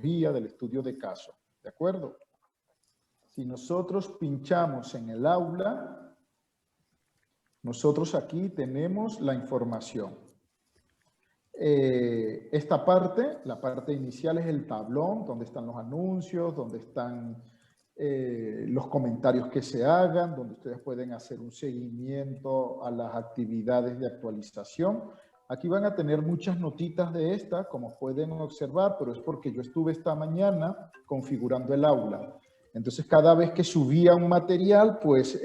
metodología del estudio de caso. ¿De acuerdo? Si nosotros pinchamos en el aula, nosotros aquí tenemos la información. Esta parte, la parte inicial es el tablón, donde están los anuncios, donde están los comentarios que se hagan, donde ustedes pueden hacer un seguimiento a las actividades de actualización. Aquí van a tener muchas notitas de esta, como pueden observar, pero es porque yo estuve esta mañana configurando el aula. Entonces, cada vez que subía un material, pues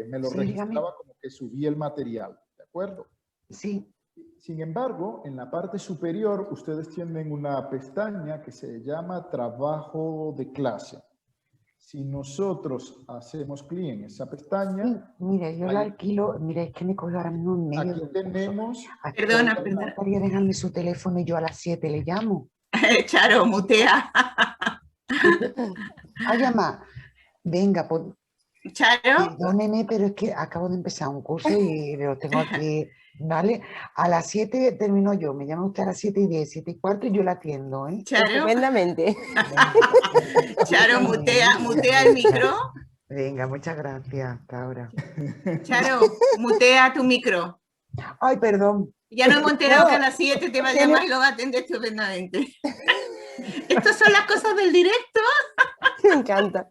me lo registraba como que subía el material, ¿de acuerdo? Sí. Sin embargo, en la parte superior, ustedes tienen una pestaña que se llama Trabajo de clase. Si nosotros hacemos clic en esa pestaña... Sí, mire, yo la alquilo, mire, es que me cogió ahora mismo en medio aquí del tenemos... curso. Aquí Perdona. me gustaría dejarme su teléfono y yo a las 7 le llamo. Charo, mutea. A llamar. Venga, pues... Charo. Perdóneme, pero es que acabo de empezar un curso y lo tengo aquí, ¿vale? A las 7 termino yo, me llama usted a las 7:10, 7:15 y yo la atiendo, ¿eh? Charo. Estupendamente. Charo, mutea el micro. Venga, muchas gracias, hasta ahora. Charo, mutea tu micro. Ay, perdón. Ya no hemos enterado que a las 7 te va a llamar y lo va a atender estupendamente. Estas son las cosas del directo. Me encanta.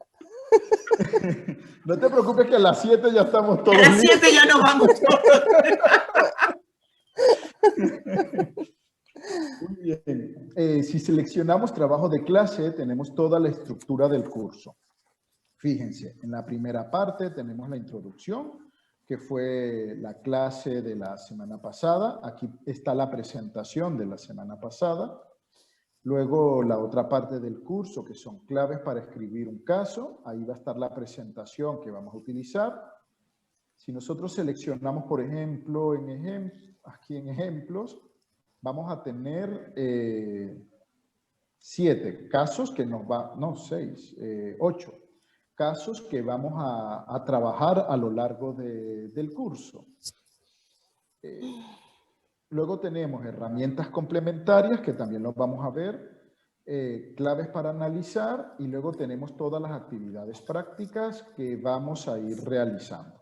No te preocupes que a las 7 ya estamos todos. A las 7 ya nos vamos todos. Muy bien. Si seleccionamos trabajo de clase, tenemos toda la estructura del curso. Fíjense, en la primera parte tenemos la introducción, que fue la clase de la semana pasada. Aquí está la presentación de la semana pasada. Luego la otra parte del curso, que son claves para escribir un caso. Ahí va a estar la presentación que vamos a utilizar. Si nosotros seleccionamos, por ejemplo, aquí en ejemplos, vamos a tener 7 casos que nos va, no, 6, 8 casos que vamos a trabajar a lo largo del curso. Luego tenemos herramientas complementarias que también los vamos a ver, claves para analizar y luego tenemos todas las actividades prácticas que vamos a ir realizando.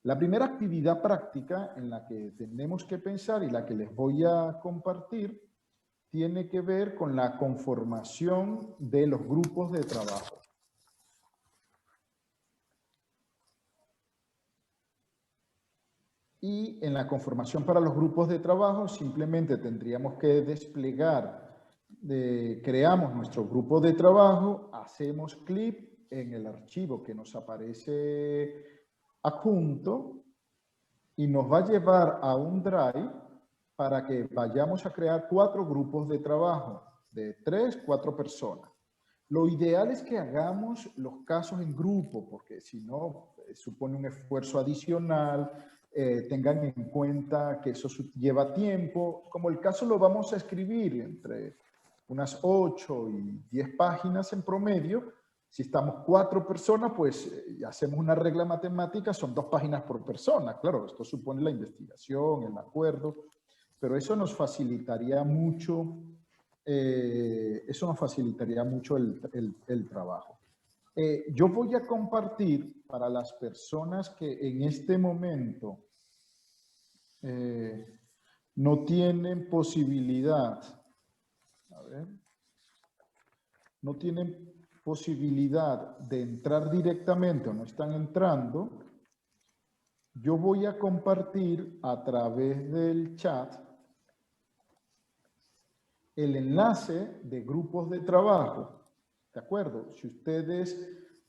La primera actividad práctica en la que tenemos que pensar y la que les voy a compartir tiene que ver con la conformación de los grupos de trabajo. Y en la conformación para los grupos de trabajo simplemente tendríamos que desplegar, creamos nuestro grupo de trabajo, hacemos clic en el archivo que nos aparece adjunto y nos va a llevar a un Drive para que vayamos a crear 4 grupos de trabajo de 3, 4 personas. Lo ideal es que hagamos los casos en grupo porque si no supone un esfuerzo adicional. Tengan en cuenta que eso lleva tiempo. Como el caso lo vamos a escribir entre unas 8 y 10 páginas en promedio, si estamos 4 personas, pues hacemos una regla matemática, son 2 páginas por persona. Claro, esto supone la investigación, el acuerdo, pero eso nos facilitaría mucho, el trabajo. Yo voy a compartir para las personas que en este momento no tienen posibilidad, no tienen posibilidad de entrar directamente o no están entrando, yo voy a compartir a través del chat el enlace de grupos de trabajo. ¿De acuerdo? Si ustedes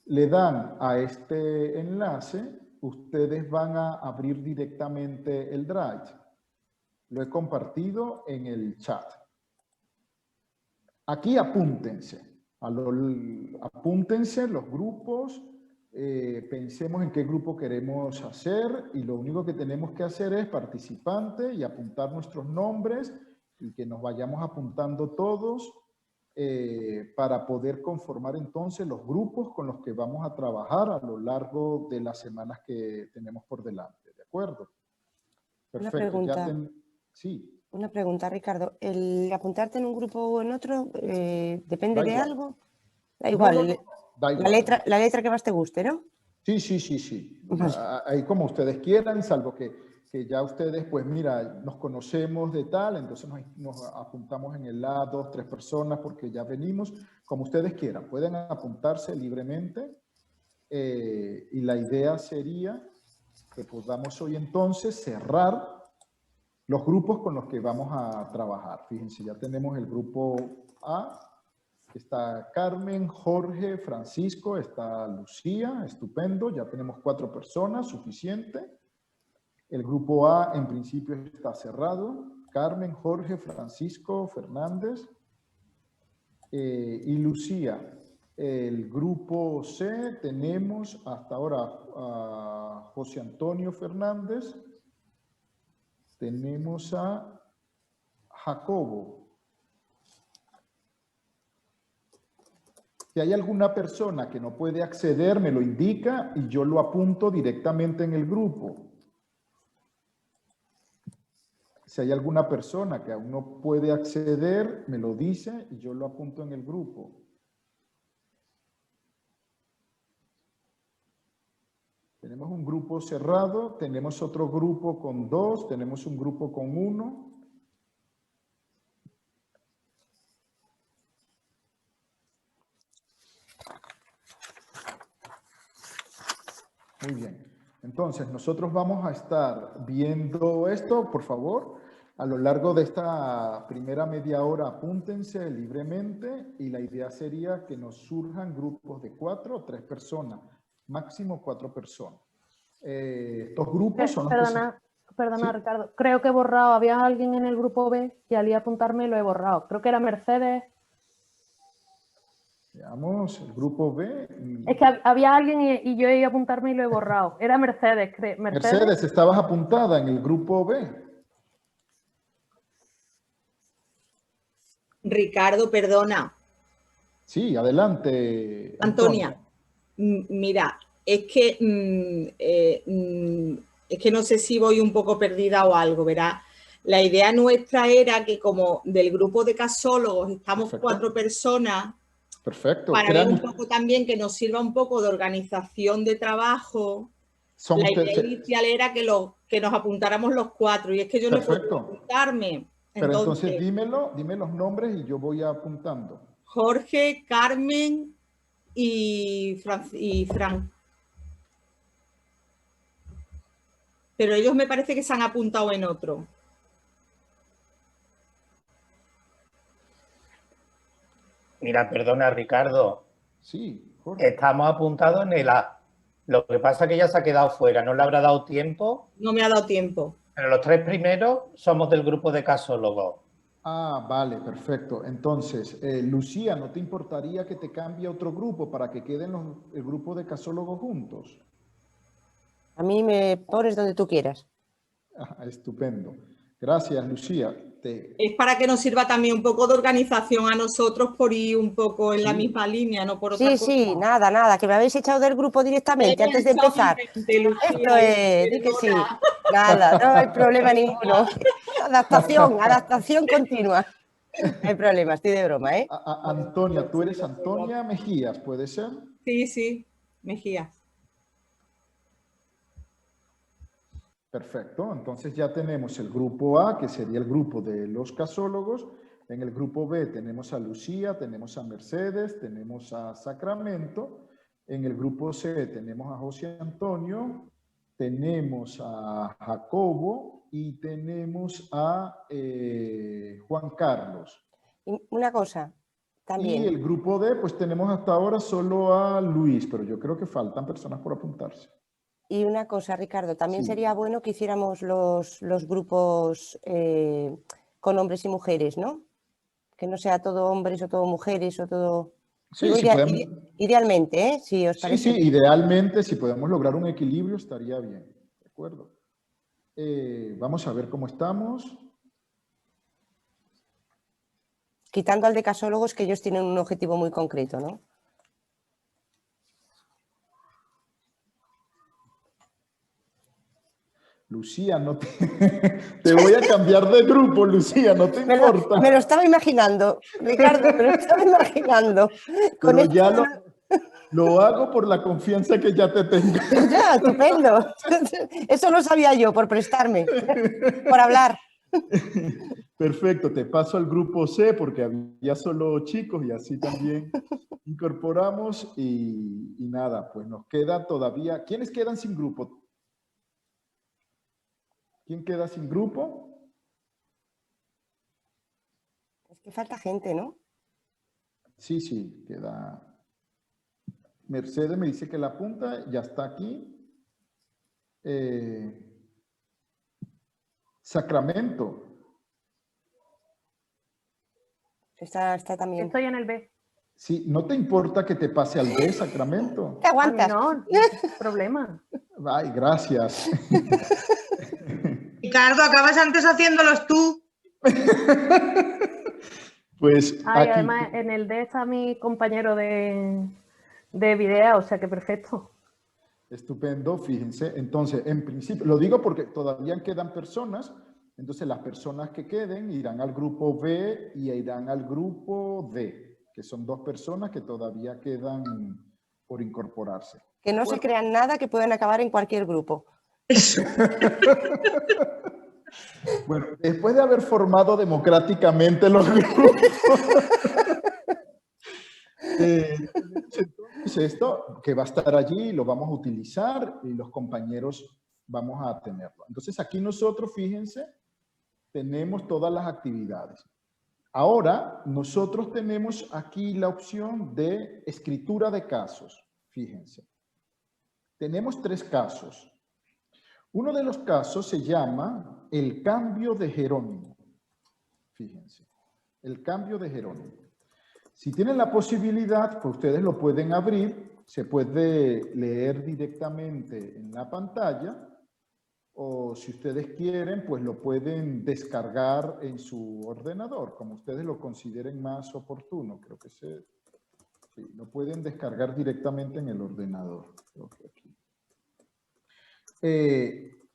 le dan a este enlace, ustedes van a abrir directamente el Drive. Lo he compartido en el chat. Aquí apúntense. Apúntense los grupos. Pensemos en qué grupo queremos hacer y lo único que tenemos que hacer es participante y apuntar nuestros nombres y que nos vayamos apuntando todos. Para poder conformar entonces los grupos con los que vamos a trabajar a lo largo de las semanas que tenemos por delante. ¿De acuerdo? Perfecto. Una pregunta. Sí. Una pregunta, Ricardo. ¿El apuntarte en un grupo o en otro depende Da de igual. algo? Da No, igual, no, no, da la igual. letra que más te guste, ¿no? Sí, sí, sí, sí. Vale. Ahí como ustedes quieran, salvo que ya ustedes, pues mira, nos conocemos de tal, entonces nos apuntamos en el A, 2, 3 personas, porque ya venimos, como ustedes quieran. Pueden apuntarse libremente y la idea sería que podamos hoy entonces cerrar los grupos con los que vamos a trabajar. Fíjense, ya tenemos el grupo A. Está Carmen, Jorge, Francisco, está Lucía, estupendo, ya tenemos 4 personas, suficiente. El grupo A en principio está cerrado, Carmen, Jorge, Francisco, Fernández y Lucía. El grupo C tenemos hasta ahora a José Antonio Fernández, tenemos a Jacobo. Si hay alguna persona que no puede acceder, me lo indica y yo lo apunto directamente en el grupo. Si hay alguna persona que aún no puede acceder, me lo dice y yo lo apunto en el grupo. Tenemos un grupo cerrado, tenemos otro grupo con 2, tenemos un grupo con 1. Muy bien. Entonces, nosotros vamos a estar viendo esto, por favor. A lo largo de esta primera media hora, apúntense libremente y la idea sería que nos surjan grupos de 4 o 3 personas, máximo 4 personas. Estos grupos son los Perdona, ¿Sí? Ricardo. Creo que he borrado. Había alguien en el grupo B y al ir a apuntarme lo he borrado. Creo que era Mercedes. Veamos, el grupo B. Es que había alguien y yo iba a apuntarme y lo he borrado. Era Mercedes, creo. Mercedes, estabas apuntada en el grupo B. Ricardo, perdona. Sí, adelante. Antonia, mira, es que no sé si voy un poco perdida o algo, ¿verdad? La idea nuestra era que como del grupo de casólogos estamos Perfecto. 4 personas, Perfecto. para ver un poco también que nos sirva un poco de organización de trabajo. La idea inicial era que nos apuntáramos los 4 y es que yo Perfecto. no puedo apuntarme. Pero entonces dime los nombres y yo voy apuntando. Jorge, Carmen y Fran. Pero ellos me parece que se han apuntado en otro. Mira, perdona, Ricardo. Sí, Jorge. Estamos apuntados en el A. Lo que pasa es que ya se ha quedado fuera. ¿No le habrá dado tiempo? No me ha dado tiempo. Pero los 3 primeros somos del grupo de casólogos. Ah, vale, perfecto. Entonces, Lucía, ¿no te importaría que te cambie a otro grupo para que queden el grupo de casólogos juntos? A mí me pones donde tú quieras. Ah, estupendo. Gracias, Lucía. Es para que nos sirva también un poco de organización a nosotros por ir un poco en la misma línea, no por otra cosa. Sí, nada, que me habéis echado del grupo directamente antes de empezar. Esto es, di que sí. Nada, no hay problema ninguno. Adaptación continua. No hay problema, estoy de broma, ¿eh? Antonia, tú eres Antonia Mejías, ¿puede ser? Sí, Mejías. Perfecto, entonces ya tenemos el grupo A, que sería el grupo de los casólogos. En el grupo B tenemos a Lucía, tenemos a Mercedes, tenemos a Sacramento. En el grupo C tenemos a José Antonio, tenemos a Jacobo y tenemos a Juan Carlos. Y una cosa, también. Y el grupo D, pues tenemos hasta ahora solo a Luis, pero yo creo que faltan personas por apuntarse. Y una cosa, Ricardo, también sería bueno que hiciéramos los grupos con hombres y mujeres, ¿no? Que no sea todo hombres o todo mujeres o todo... Sí, Digo, si podemos... idealmente, ¿eh? Si os parece. Sí, idealmente, si podemos lograr un equilibrio, estaría bien. ¿De acuerdo? Vamos a ver cómo estamos. Quitando al de casólogos, que ellos tienen un objetivo muy concreto, ¿no? Lucía, no te, te voy a cambiar de grupo, Lucía, no te importa. Me lo estaba imaginando, Ricardo, me lo estaba imaginando. Con Pero ya esto lo hago por la confianza que ya te tengo. Ya, estupendo. Eso lo sabía yo, por prestarme, por hablar. Perfecto, te paso al grupo C porque había solo chicos y así también incorporamos y nada, pues nos queda todavía... ¿Quiénes quedan sin grupo? ¿Quién queda sin grupo? Es que falta gente, ¿no? Sí, sí, queda... Mercedes me dice que la apunta, ya está aquí. Sacramento. Está también. Estoy en el B. Sí, ¿no te importa que te pase al B, Sacramento? ¿Te aguantas? No, no hay problema. Ay, gracias. Ricardo, acabas antes haciéndolos tú. Pues Ay, aquí, además, en el D está mi compañero de video, o sea que perfecto. estupendo, fíjense. Entonces, en principio, lo digo porque todavía quedan personas, entonces las personas que queden irán al grupo B y irán al grupo D, que son 2 personas que todavía quedan por incorporarse. Que no se crean nada, que pueden acabar en cualquier grupo. Bueno, después de haber formado democráticamente los grupos, entonces esto que va a estar allí lo vamos a utilizar y los compañeros vamos a tenerlo. Entonces aquí nosotros, fíjense, tenemos todas las actividades. Ahora nosotros tenemos aquí la opción de escritura de casos, fíjense. Tenemos 3 casos. Uno de los casos se llama el cambio de Jerónimo. Fíjense, el cambio de Jerónimo. Si tienen la posibilidad, pues ustedes lo pueden abrir, se puede leer directamente en la pantalla, o si ustedes quieren, pues lo pueden descargar en su ordenador, como ustedes lo consideren más oportuno. Creo que sí, lo pueden descargar directamente en el ordenador. Creo que aquí.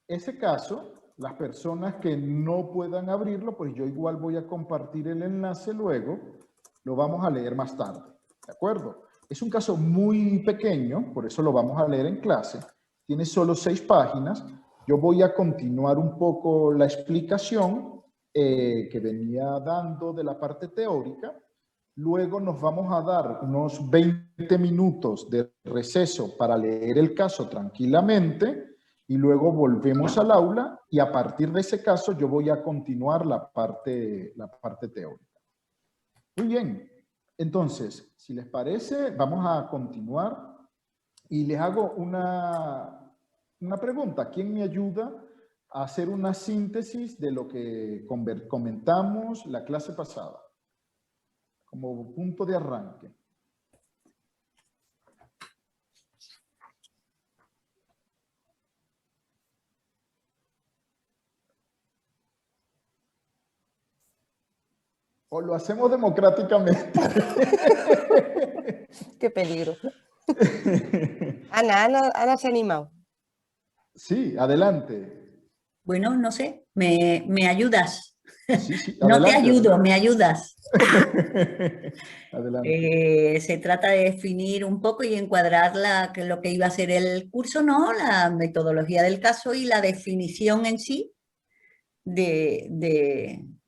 Ese caso, las personas que no puedan abrirlo, pues yo igual voy a compartir el enlace luego, lo vamos a leer más tarde, ¿de acuerdo? Es un caso muy pequeño, por eso lo vamos a leer en clase, tiene solo 6 páginas, yo voy a continuar un poco la explicación que venía dando de la parte teórica, luego nos vamos a dar unos 20 minutos de receso para leer el caso tranquilamente, y luego volvemos al aula y a partir de ese caso yo voy a continuar la parte teórica. Muy bien, entonces, si les parece, vamos a continuar y les hago una pregunta. ¿Quién me ayuda a hacer una síntesis de lo que comentamos la clase pasada? Como punto de arranque. O lo hacemos democráticamente. Qué peligro. Ana se ha animado. Sí, adelante. Bueno, no sé, me ayudas. Sí, No adelante, te ayudo, adelante. me ayudas. Adelante. Se trata de definir un poco y encuadrar lo que iba a ser el curso, ¿no? La metodología del caso y la definición en sí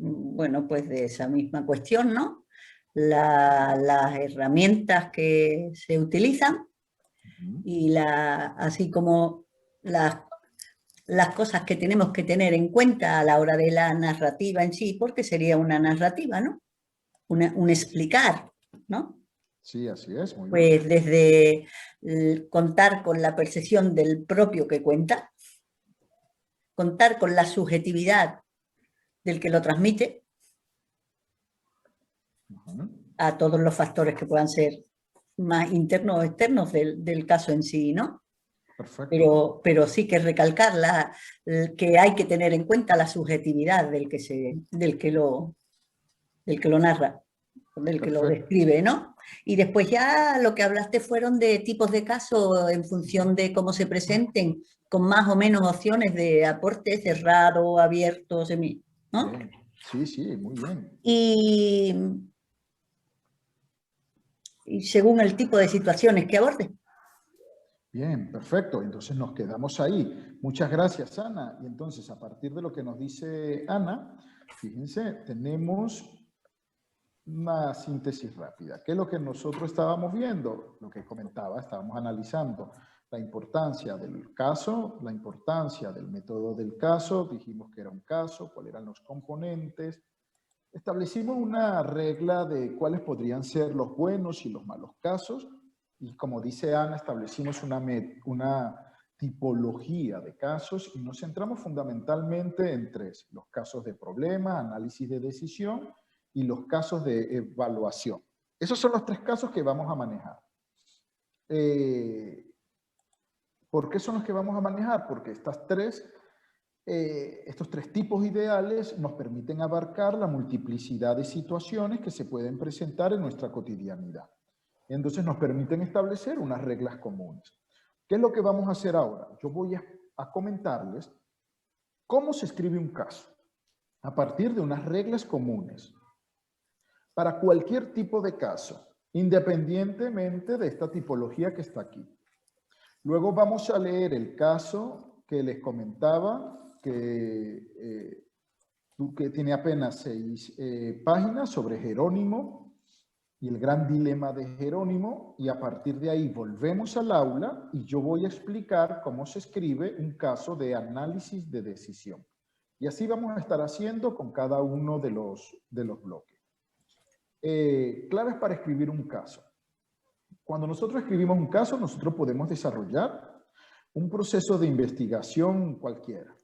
bueno, pues de esa misma cuestión, ¿no? Las herramientas que se utilizan y así como las cosas que tenemos que tener en cuenta a la hora de la narrativa en sí, porque sería una narrativa, ¿no? Un explicar, ¿no? Sí, así es. Muy Pues bien. desde contar con la percepción del propio que cuenta, contar con la subjetividad del que lo transmite, a todos los factores que puedan ser más internos o externos del caso en sí, ¿no? Perfecto. Pero sí que recalcar que hay que tener en cuenta la subjetividad del que lo narra, del que lo describe, ¿no? Y después ya lo que hablaste fueron de tipos de casos en función de cómo se presenten, con más o menos opciones de aporte cerrado, abierto, semi, ¿no? Bien. Sí, sí, muy bien. Y según el tipo de situaciones que aborde. Bien, perfecto. Entonces nos quedamos ahí. Muchas gracias, Ana. Y entonces, a partir de lo que nos dice Ana, fíjense, tenemos una síntesis rápida. ¿Qué es lo que nosotros estábamos viendo? Lo que comentaba, estábamos analizando la importancia del caso, la importancia del método del caso, dijimos que era un caso, cuáles eran los componentes. Establecimos una regla de cuáles podrían ser los buenos y los malos casos. Y como dice Ana, establecimos una tipología de casos y nos centramos fundamentalmente en tres: los casos de problema, análisis de decisión y los casos de evaluación. Esos son los tres casos que vamos a manejar. ¿Por qué son los que vamos a manejar? Porque estos tres tipos ideales nos permiten abarcar la multiplicidad de situaciones que se pueden presentar en nuestra cotidianidad. Entonces nos permiten establecer unas reglas comunes. ¿Qué es lo que vamos a hacer ahora? Yo voy a comentarles cómo se escribe un caso a partir de unas reglas comunes para cualquier tipo de caso, independientemente de esta tipología que está aquí. Luego vamos a leer el caso que les comentaba, que tiene apenas 6 páginas, sobre Jerónimo y el gran dilema de Jerónimo, y a partir de ahí volvemos al aula y yo voy a explicar cómo se escribe un caso de análisis de decisión. Y así vamos a estar haciendo con cada uno de los bloques. Claves para escribir un caso. Cuando nosotros escribimos un caso, nosotros podemos desarrollar un proceso de investigación cualquiera.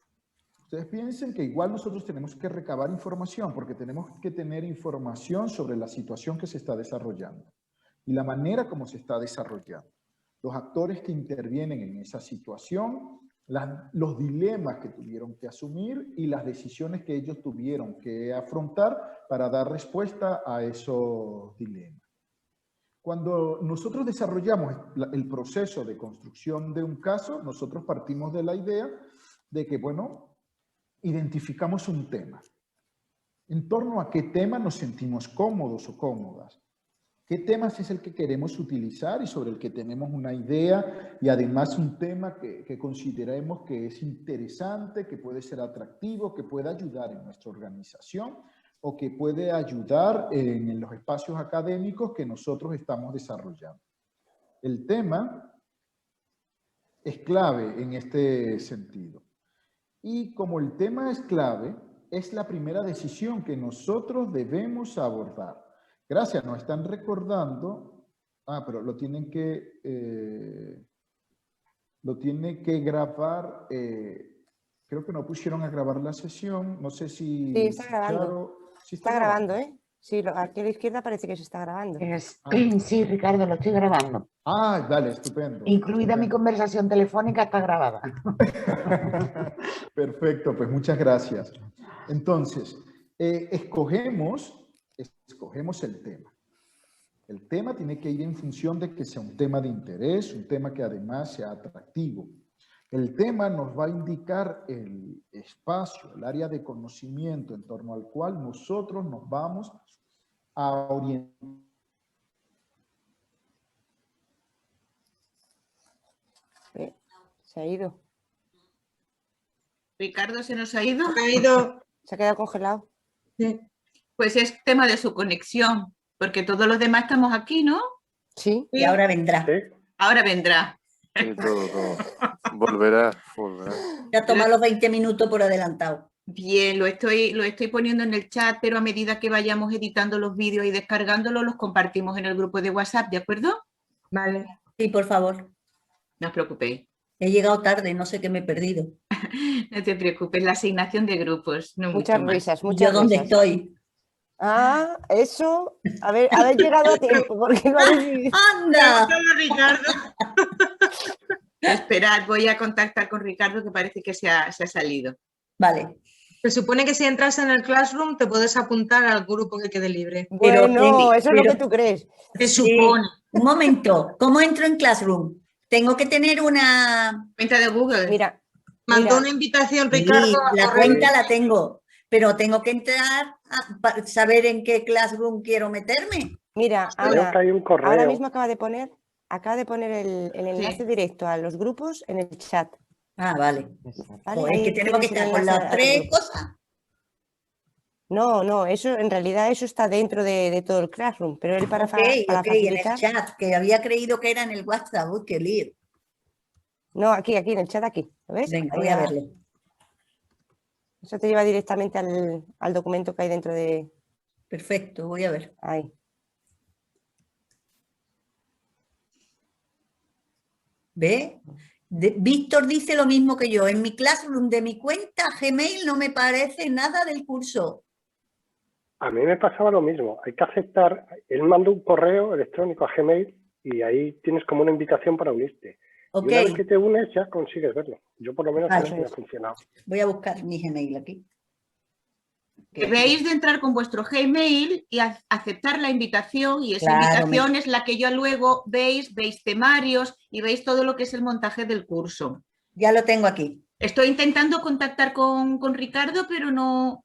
Ustedes piensen que igual nosotros tenemos que recabar información, porque tenemos que tener información sobre la situación que se está desarrollando y la manera como se está desarrollando, los actores que intervienen en esa situación, los dilemas que tuvieron que asumir y las decisiones que ellos tuvieron que afrontar para dar respuesta a esos dilemas. Cuando nosotros desarrollamos el proceso de construcción de un caso, nosotros partimos de la idea de que, bueno, identificamos un tema. ¿En torno a qué tema nos sentimos cómodos o cómodas? ¿Qué temas es el que queremos utilizar y sobre el que tenemos una idea y además un tema que consideremos que es interesante, que puede ser atractivo, que puede ayudar en nuestra organización o que puede ayudar en los espacios académicos que nosotros estamos desarrollando? El tema es clave en este sentido. Y como el tema es clave, es la primera decisión que nosotros debemos abordar. Gracias, nos están recordando. Pero lo tienen que grabar. Creo que no pusieron a grabar la sesión. No sé si... Sí, está grabando. Claro, ¿sí está grabando, ¿eh? Sí, aquí a la izquierda parece que se está grabando. Sí, Ricardo, lo estoy grabando. Dale, estupendo. Incluida mi conversación telefónica, está grabada. Perfecto, pues muchas gracias. Entonces, escogemos el tema. El tema tiene que ir en función de que sea un tema de interés, un tema que además sea atractivo. El tema nos va a indicar el espacio, el área de conocimiento en torno al cual nosotros nos vamos a orientar. Se ha ido. Ricardo se nos ha ido. Se ha quedado congelado. Sí. Pues es tema de su conexión, porque todos los demás estamos aquí, ¿no? Sí. Y ahora vendrá. ¿Sí? Ahora vendrá. Sí, todo. Volverá. Ya toma los 20 minutos por adelantado. Bien, lo estoy poniendo en el chat, pero a medida que vayamos editando los vídeos y descargándolos, los compartimos en el grupo de WhatsApp, ¿de acuerdo? Vale. Sí, por favor. No os preocupéis. He llegado tarde, no sé qué me he perdido. No te preocupes, la asignación de grupos. No muchas risas, muchas risas. ¿Yo dónde estoy? Eso. Haber llegado a tiempo, porque no habéis... ¡Anda! Ricardo. Esperad, voy a contactar con Ricardo, que parece que se ha salido. Vale. Se supone que si entras en el Classroom te puedes apuntar al grupo que quede libre. Bueno, eso es lo que tú crees. Se supone. Un momento, ¿cómo entro en Classroom? Tengo que tener una cuenta de Google. Mira. Mandó una invitación, Ricardo. Sí, la cuenta la tengo, pero tengo que entrar para saber en qué Classroom quiero meterme. Mira, Creo Ana, que hay un correo. ahora mismo acaba de poner el enlace directo a los grupos en el chat. Ah, vale. ¿Vale? Joder, Ahí que tengo que tienes el estar con enlace las al tres grupo. cosas. No, eso en realidad eso está dentro de todo el Classroom, pero él para Ok, facilitar. en el chat, que había creído que era en el WhatsApp. Uy, qué lío. No, aquí, en el chat aquí, ¿lo ves? Venga, Ahí voy a va. verlo. Eso te lleva directamente al documento que hay dentro de... Perfecto, voy a ver. Ahí. ¿Ve? Víctor dice lo mismo que yo. En mi Classroom de mi cuenta Gmail no me parece nada del curso. A mí me pasaba lo mismo. Hay que aceptar. Él mandó un correo electrónico a Gmail y ahí tienes como una invitación para unirte. Ok. Y una vez que te unes ya consigues verlo. Yo por lo menos Vale. me ha funcionado. Voy a buscar mi Gmail aquí. Debéis de entrar con vuestro Gmail y aceptar la invitación, y esa Claro, invitación es la que yo luego veis temarios y veis todo lo que es el montaje del curso. Ya lo tengo aquí. Estoy intentando contactar con Ricardo, pero no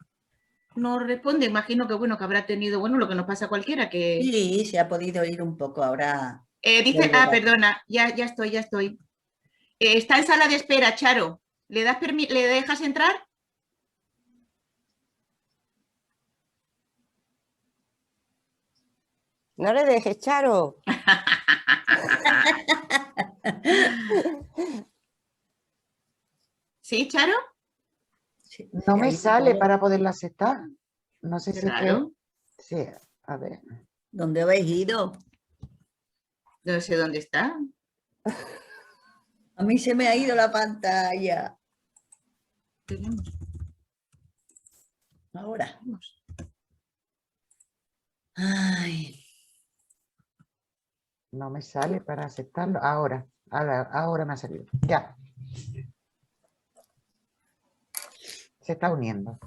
responde. Imagino que bueno, que habrá tenido, bueno, lo que nos pasa a cualquiera, que... Sí, se ha podido ir un poco ahora. Dice, perdona, ya estoy. Está en sala de espera, Charo. ¿Le dejas entrar? No le dejes, Charo. ¿Sí, Charo? No me sale para poderla aceptar. No sé si es que... Sí, a ver. ¿Dónde habéis ido? No sé dónde está. A mí se me ha ido la pantalla. Ahora. Ay. No me sale para aceptarlo. Ahora me ha salido. Ya. Se está uniendo.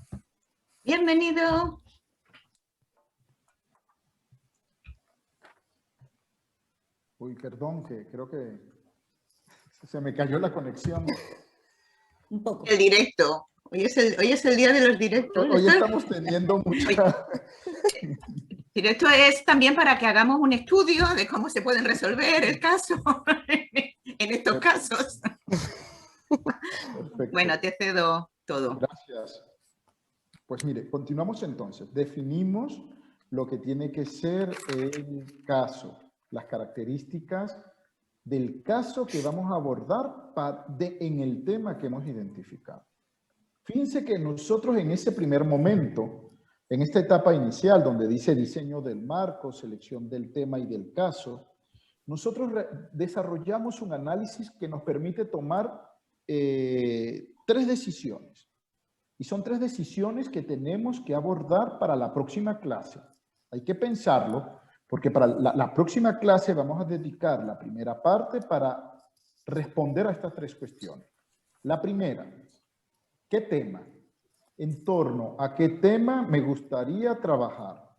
Bienvenido. Uy, perdón, que creo que se me cayó la conexión. Un poco. El directo. Hoy es el día de los directos. Hoy estamos teniendo mucha... Directo es también para que hagamos un estudio de cómo se pueden resolver el caso en estos casos. Perfecto. Bueno, te cedo todo. Gracias. Pues mire, continuamos entonces. Definimos lo que tiene que ser el caso, las características del caso que vamos a abordar en el tema que hemos identificado. Fíjense que nosotros en ese primer momento, en esta etapa inicial donde dice diseño del marco, selección del tema y del caso, nosotros desarrollamos un análisis que nos permite tomar 3 decisiones. Y son 3 decisiones que tenemos que abordar para la próxima clase. Hay que pensarlo, porque para la próxima clase vamos a dedicar la primera parte para responder a estas 3 cuestiones. La primera, ¿qué tema? ¿En torno a qué tema me gustaría trabajar?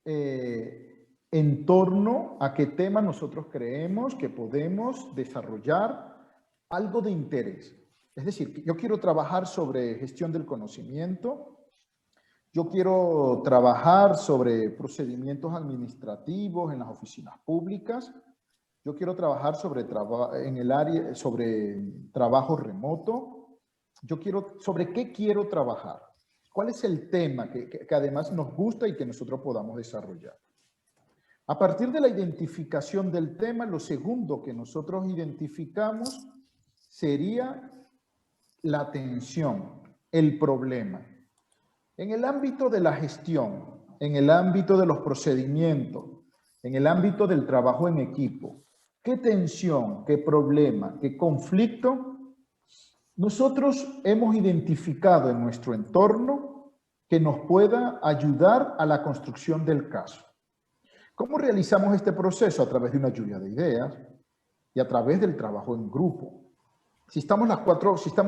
En torno a qué tema nosotros creemos que podemos desarrollar algo de interés. Es decir, yo quiero trabajar sobre gestión del conocimiento, yo quiero trabajar sobre procedimientos administrativos en las oficinas públicas, yo quiero trabajar sobre trabajo remoto, sobre qué quiero trabajar, cuál es el tema que además nos gusta y que nosotros podamos desarrollar. A partir de la identificación del tema, lo segundo que nosotros identificamos sería la atención, el problema. En el ámbito de la gestión, en el ámbito de los procedimientos, en el ámbito del trabajo en equipo, ¿qué tensión, qué problema, qué conflicto nosotros hemos identificado en nuestro entorno que nos pueda ayudar a la construcción del caso? ¿Cómo realizamos este proceso? A través de una lluvia de ideas y a través del trabajo en grupo. Si estamos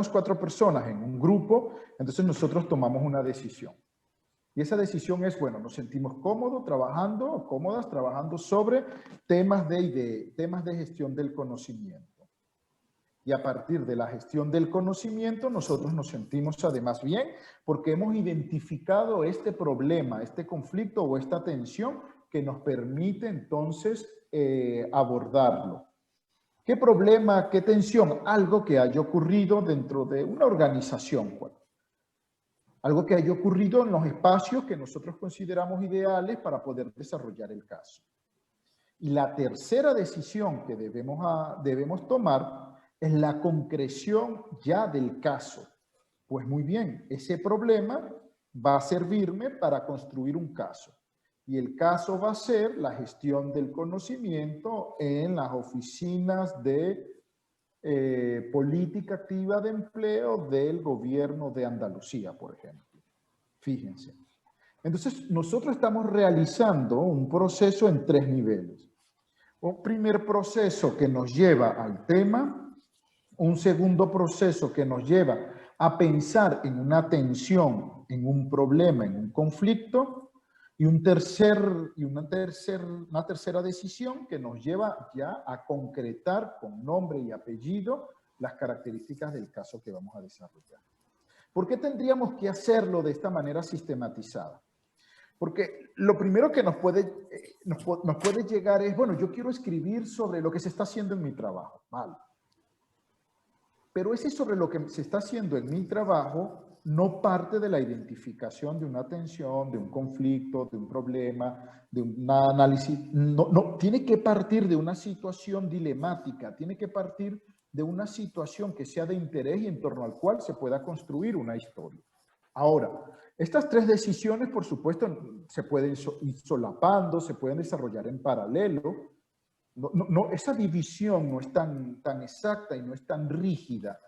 4 personas en un grupo, entonces nosotros tomamos una decisión. Y esa decisión es, bueno, nos sentimos cómodos trabajando, o cómodas trabajando sobre temas de gestión del conocimiento. Y a partir de la gestión del conocimiento, nosotros nos sentimos además bien porque hemos identificado este problema, este conflicto o esta tensión que nos permite entonces abordarlo. ¿Qué problema, qué tensión? Algo que haya ocurrido dentro de una organización. Algo que haya ocurrido en los espacios que nosotros consideramos ideales para poder desarrollar el caso. Y la tercera decisión que debemos tomar es la concreción ya del caso. Pues muy bien, ese problema va a servirme para construir un caso. Y el caso va a ser la gestión del conocimiento en las oficinas de política activa de empleo del gobierno de Andalucía, por ejemplo. Fíjense. Entonces, nosotros estamos realizando un proceso en 3 niveles. Un primer proceso que nos lleva al tema, un segundo proceso que nos lleva a pensar en una tensión, en un problema, en un conflicto, y una tercera decisión que nos lleva ya a concretar con nombre y apellido las características del caso que vamos a desarrollar. ¿Por qué tendríamos que hacerlo de esta manera sistematizada? Porque lo primero que nos puede llegar es, bueno, yo quiero escribir sobre lo que se está haciendo en mi trabajo. Vale. Pero ese sobre lo que se está haciendo en mi trabajo no parte de la identificación de una tensión, de un conflicto, de un problema, de un análisis. No, tiene que partir de una situación dilemática, tiene que partir de una situación que sea de interés y en torno al cual se pueda construir una historia. Ahora, estas 3 decisiones, por supuesto, se pueden ir solapando, se pueden desarrollar en paralelo. Esa división no es tan exacta y no es tan rígida.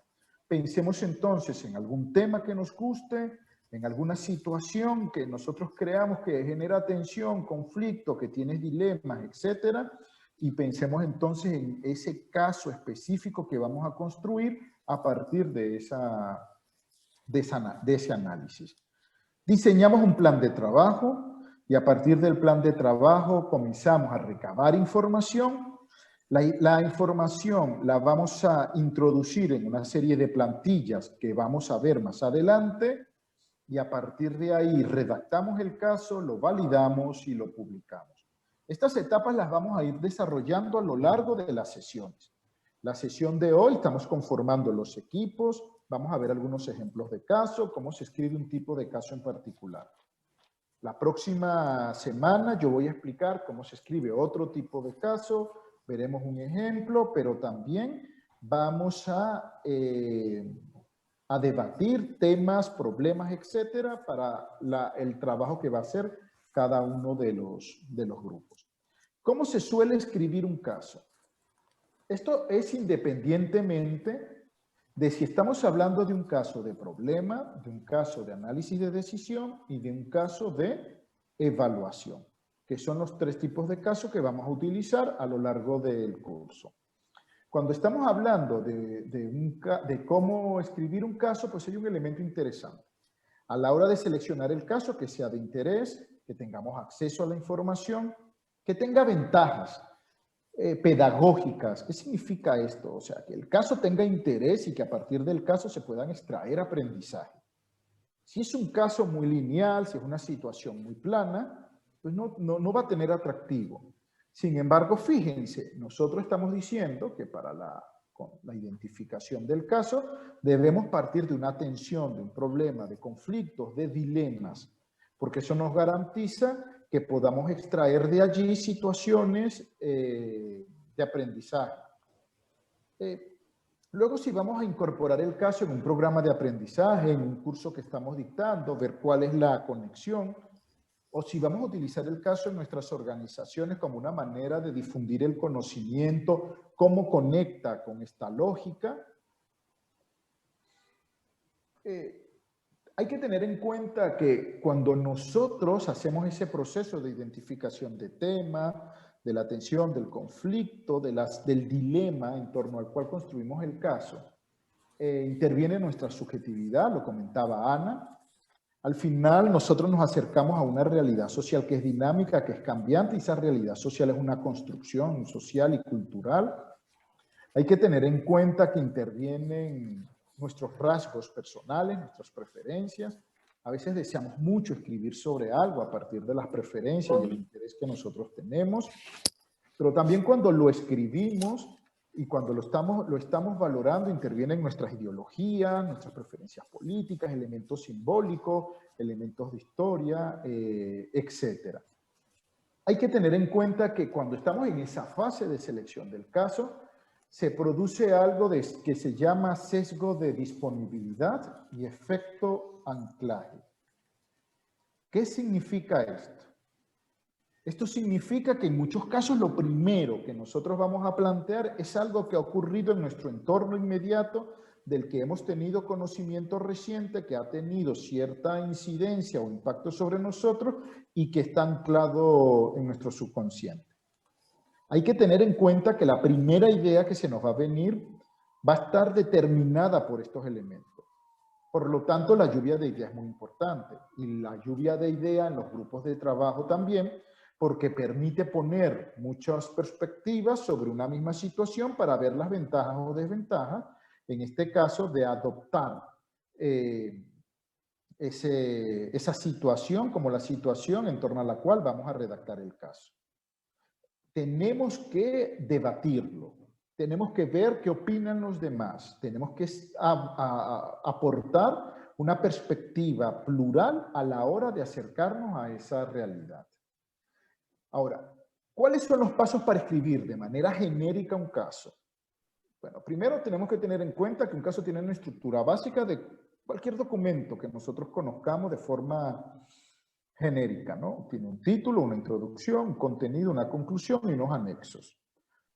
Pensemos entonces en algún tema que nos guste, en alguna situación que nosotros creamos que genera tensión, conflicto, que tiene dilemas, etcétera, y pensemos entonces en ese caso específico que vamos a construir a partir de ese análisis. Diseñamos un plan de trabajo y a partir del plan de trabajo comenzamos a recabar información. La información la vamos a introducir en una serie de plantillas que vamos a ver más adelante y a partir de ahí redactamos el caso, lo validamos y lo publicamos. Estas etapas las vamos a ir desarrollando a lo largo de las sesiones. La sesión de hoy estamos conformando los equipos, vamos a ver algunos ejemplos de caso, cómo se escribe un tipo de caso en particular. La próxima semana yo voy a explicar cómo se escribe otro tipo de caso, veremos un ejemplo, pero también vamos a debatir temas, problemas, etcétera, para el trabajo que va a hacer cada uno de los grupos. ¿Cómo se suele escribir un caso? Esto es independientemente de si estamos hablando de un caso de problema, de un caso de análisis de decisión y de un caso de evaluación, que son los 3 tipos de casos que vamos a utilizar a lo largo del curso. Cuando estamos hablando de cómo escribir un caso, pues hay un elemento interesante. A la hora de seleccionar el caso, que sea de interés, que tengamos acceso a la información, que tenga ventajas pedagógicas. ¿Qué significa esto? O sea, que el caso tenga interés y que a partir del caso se puedan extraer aprendizaje. Si es un caso muy lineal, si es una situación muy plana, pues no va a tener atractivo. Sin embargo, fíjense, nosotros estamos diciendo que para la identificación del caso debemos partir de una tensión, de un problema, de conflictos, de dilemas, porque eso nos garantiza que podamos extraer de allí situaciones de aprendizaje. Luego, si vamos a incorporar el caso en un programa de aprendizaje, en un curso que estamos dictando, ver cuál es la conexión, o si vamos a utilizar el caso en nuestras organizaciones como una manera de difundir el conocimiento, cómo conecta con esta lógica, hay que tener en cuenta que cuando nosotros hacemos ese proceso de identificación de tema, de la tensión, del conflicto, del dilema en torno al cual construimos el caso, interviene nuestra subjetividad, lo comentaba Ana, Al final, nosotros nos acercamos a una realidad social que es dinámica, que es cambiante, y esa realidad social es una construcción social y cultural. Hay que tener en cuenta que intervienen nuestros rasgos personales, nuestras preferencias. A veces deseamos mucho escribir sobre algo a partir de las preferencias y el interés que nosotros tenemos, pero también cuando lo escribimos y cuando lo estamos valorando, intervienen nuestras ideologías, nuestras preferencias políticas, elementos simbólicos, elementos de historia, etc. Hay que tener en cuenta que cuando estamos en esa fase de selección del caso, se produce algo que se llama sesgo de disponibilidad y efecto anclaje. ¿Qué significa esto? Esto significa que en muchos casos lo primero que nosotros vamos a plantear es algo que ha ocurrido en nuestro entorno inmediato, del que hemos tenido conocimiento reciente, que ha tenido cierta incidencia o impacto sobre nosotros y que está anclado en nuestro subconsciente. Hay que tener en cuenta que la primera idea que se nos va a venir va a estar determinada por estos elementos. Por lo tanto, la lluvia de ideas es muy importante. Y la lluvia de ideas en los grupos de trabajo también, porque permite poner muchas perspectivas sobre una misma situación para ver las ventajas o desventajas, en este caso de adoptar esa situación como la situación en torno a la cual vamos a redactar el caso. Tenemos que debatirlo, tenemos que ver qué opinan los demás, tenemos que aportar una perspectiva plural a la hora de acercarnos a esa realidad. Ahora, ¿cuáles son los pasos para escribir de manera genérica un caso? Bueno, primero tenemos que tener en cuenta que un caso tiene una estructura básica de cualquier documento que nosotros conozcamos de forma genérica, ¿no? Tiene un título, una introducción, un contenido, una conclusión y unos anexos.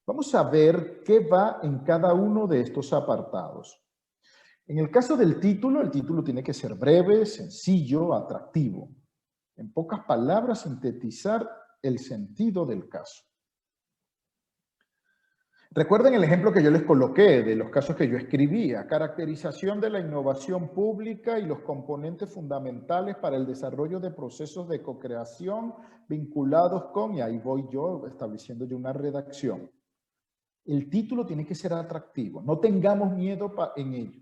Vamos a ver qué va en cada uno de estos apartados. En el caso del título, el título tiene que ser breve, sencillo, atractivo. En pocas palabras, sintetizar el sentido del caso. Recuerden el ejemplo que yo les coloqué de los casos que yo escribía: caracterización de la innovación pública y los componentes fundamentales para el desarrollo de procesos de co-creación vinculados con, y ahí voy yo estableciendo yo una redacción. El título tiene que ser atractivo, no tengamos miedo en ello.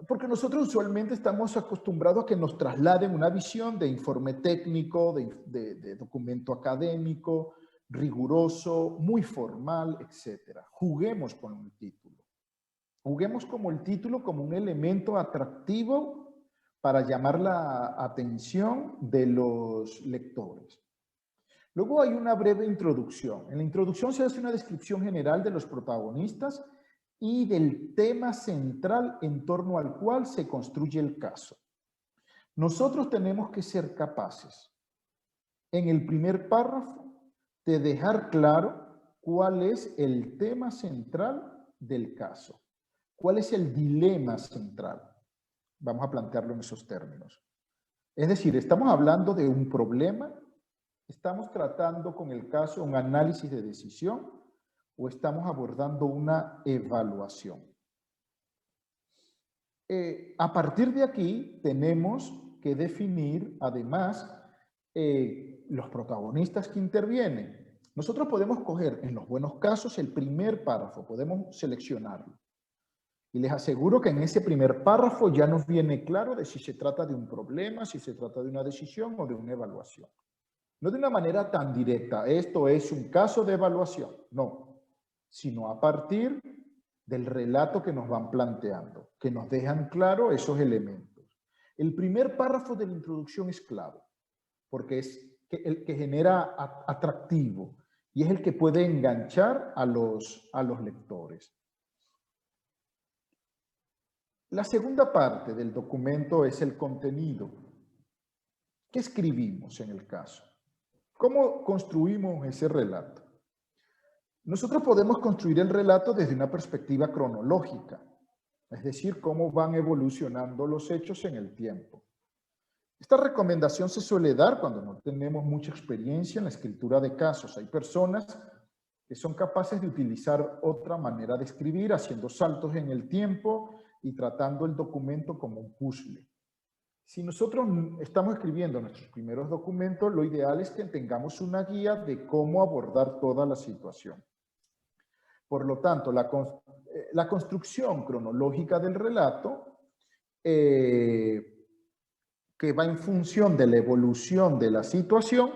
Porque nosotros usualmente estamos acostumbrados a que nos trasladen una visión de informe técnico, de documento académico, riguroso, muy formal, etc. Juguemos con el título. Juguemos como el título como un elemento atractivo para llamar la atención de los lectores. Luego hay una breve introducción. En la introducción se hace una descripción general de los protagonistas y del tema central en torno al cual se construye el caso. Nosotros tenemos que ser capaces, en el primer párrafo, de dejar claro cuál es el tema central del caso, cuál es el dilema central. Vamos a plantearlo en esos términos. Es decir, estamos hablando de un problema, estamos tratando con el caso un análisis de decisión o estamos abordando una evaluación. A partir de aquí tenemos que definir además los protagonistas que intervienen. Nosotros podemos coger en los buenos casos el primer párrafo, podemos seleccionarlo. Y les aseguro que en ese primer párrafo ya nos viene claro de si se trata de un problema, si se trata de una decisión o de una evaluación. No de una manera tan directa, esto es un caso de evaluación, no, sino a partir del relato que nos van planteando, que nos dejan claro esos elementos. El primer párrafo de la introducción es clave, porque es el que genera atractivo y es el que puede enganchar a los lectores. La segunda parte del documento es el contenido. ¿Qué escribimos en el caso? ¿Cómo construimos ese relato? Nosotros podemos construir el relato desde una perspectiva cronológica, es decir, cómo van evolucionando los hechos en el tiempo. Esta recomendación se suele dar cuando no tenemos mucha experiencia en la escritura de casos. Hay personas que son capaces de utilizar otra manera de escribir, haciendo saltos en el tiempo y tratando el documento como un puzzle. Si nosotros estamos escribiendo nuestros primeros documentos, lo ideal es que tengamos una guía de cómo abordar toda la situación. Por lo tanto, la construcción cronológica del relato, que va en función de la evolución de la situación,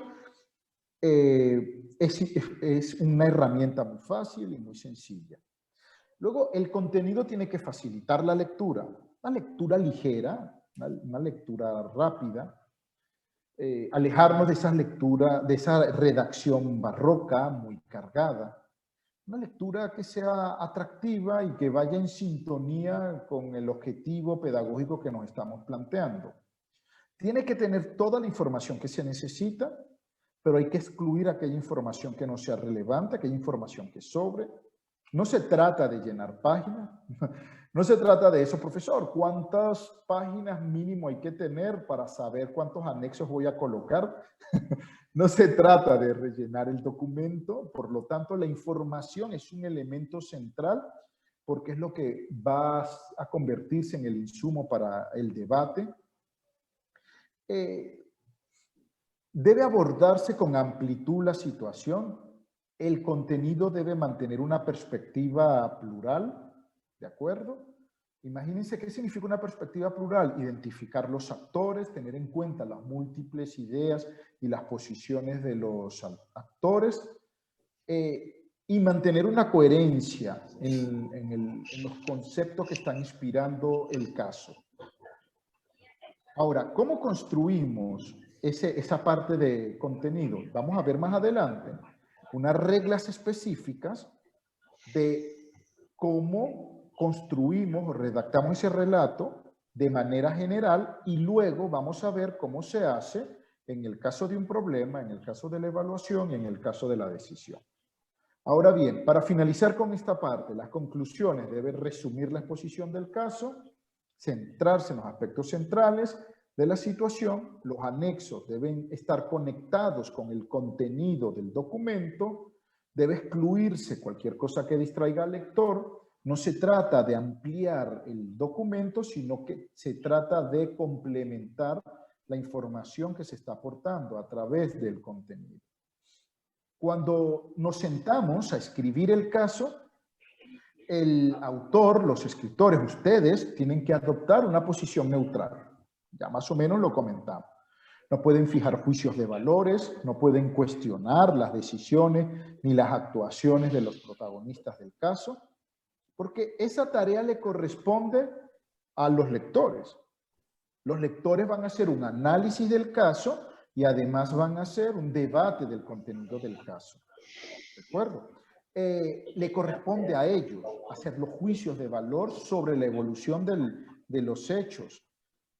es una herramienta muy fácil y muy sencilla. Luego, el contenido tiene que facilitar la lectura, una lectura ligera, una lectura rápida, alejarnos de esa lectura, de esa redacción barroca, muy cargada. Una lectura que sea atractiva y que vaya en sintonía con el objetivo pedagógico que nos estamos planteando. Tiene que tener toda la información que se necesita, pero hay que excluir aquella información que no sea relevante, aquella información que sobre. No se trata de llenar páginas, no se trata de eso, profesor. ¿Cuántas páginas mínimo hay que tener para saber cuántos anexos voy a colocar? No se trata de rellenar el documento, por lo tanto la información es un elemento central porque es lo que va a convertirse en el insumo para el debate. Debe abordarse con amplitud la situación. El contenido debe mantener una perspectiva plural, ¿de acuerdo? Imagínense qué significa una perspectiva plural: identificar los actores, tener en cuenta las múltiples ideas y las posiciones de los actores, y mantener una coherencia en los conceptos que están inspirando el caso. Ahora, ¿cómo construimos esa parte de contenido? Vamos a ver más adelante unas reglas específicas de cómo construimos o redactamos ese relato de manera general, y luego vamos a ver cómo se hace en el caso de un problema, en el caso de la evaluación y en el caso de la decisión. Ahora bien, para finalizar con esta parte, las conclusiones deben resumir la exposición del caso, centrarse en los aspectos centrales de la situación. Los anexos deben estar conectados con el contenido del documento, debe excluirse cualquier cosa que distraiga al lector. No se trata de ampliar el documento, sino que se trata de complementar la información que se está aportando a través del contenido. Cuando nos sentamos a escribir el caso, el autor, los escritores, ustedes, tienen que adoptar una posición neutral. Ya más o menos lo comentamos. No pueden fijar juicios de valores, no pueden cuestionar las decisiones ni las actuaciones de los protagonistas del caso, porque esa tarea le corresponde a los lectores. Los lectores van a hacer un análisis del caso y además van a hacer un debate del contenido del caso. ¿De acuerdo? Le corresponde a ellos hacer los juicios de valor sobre la evolución de los hechos,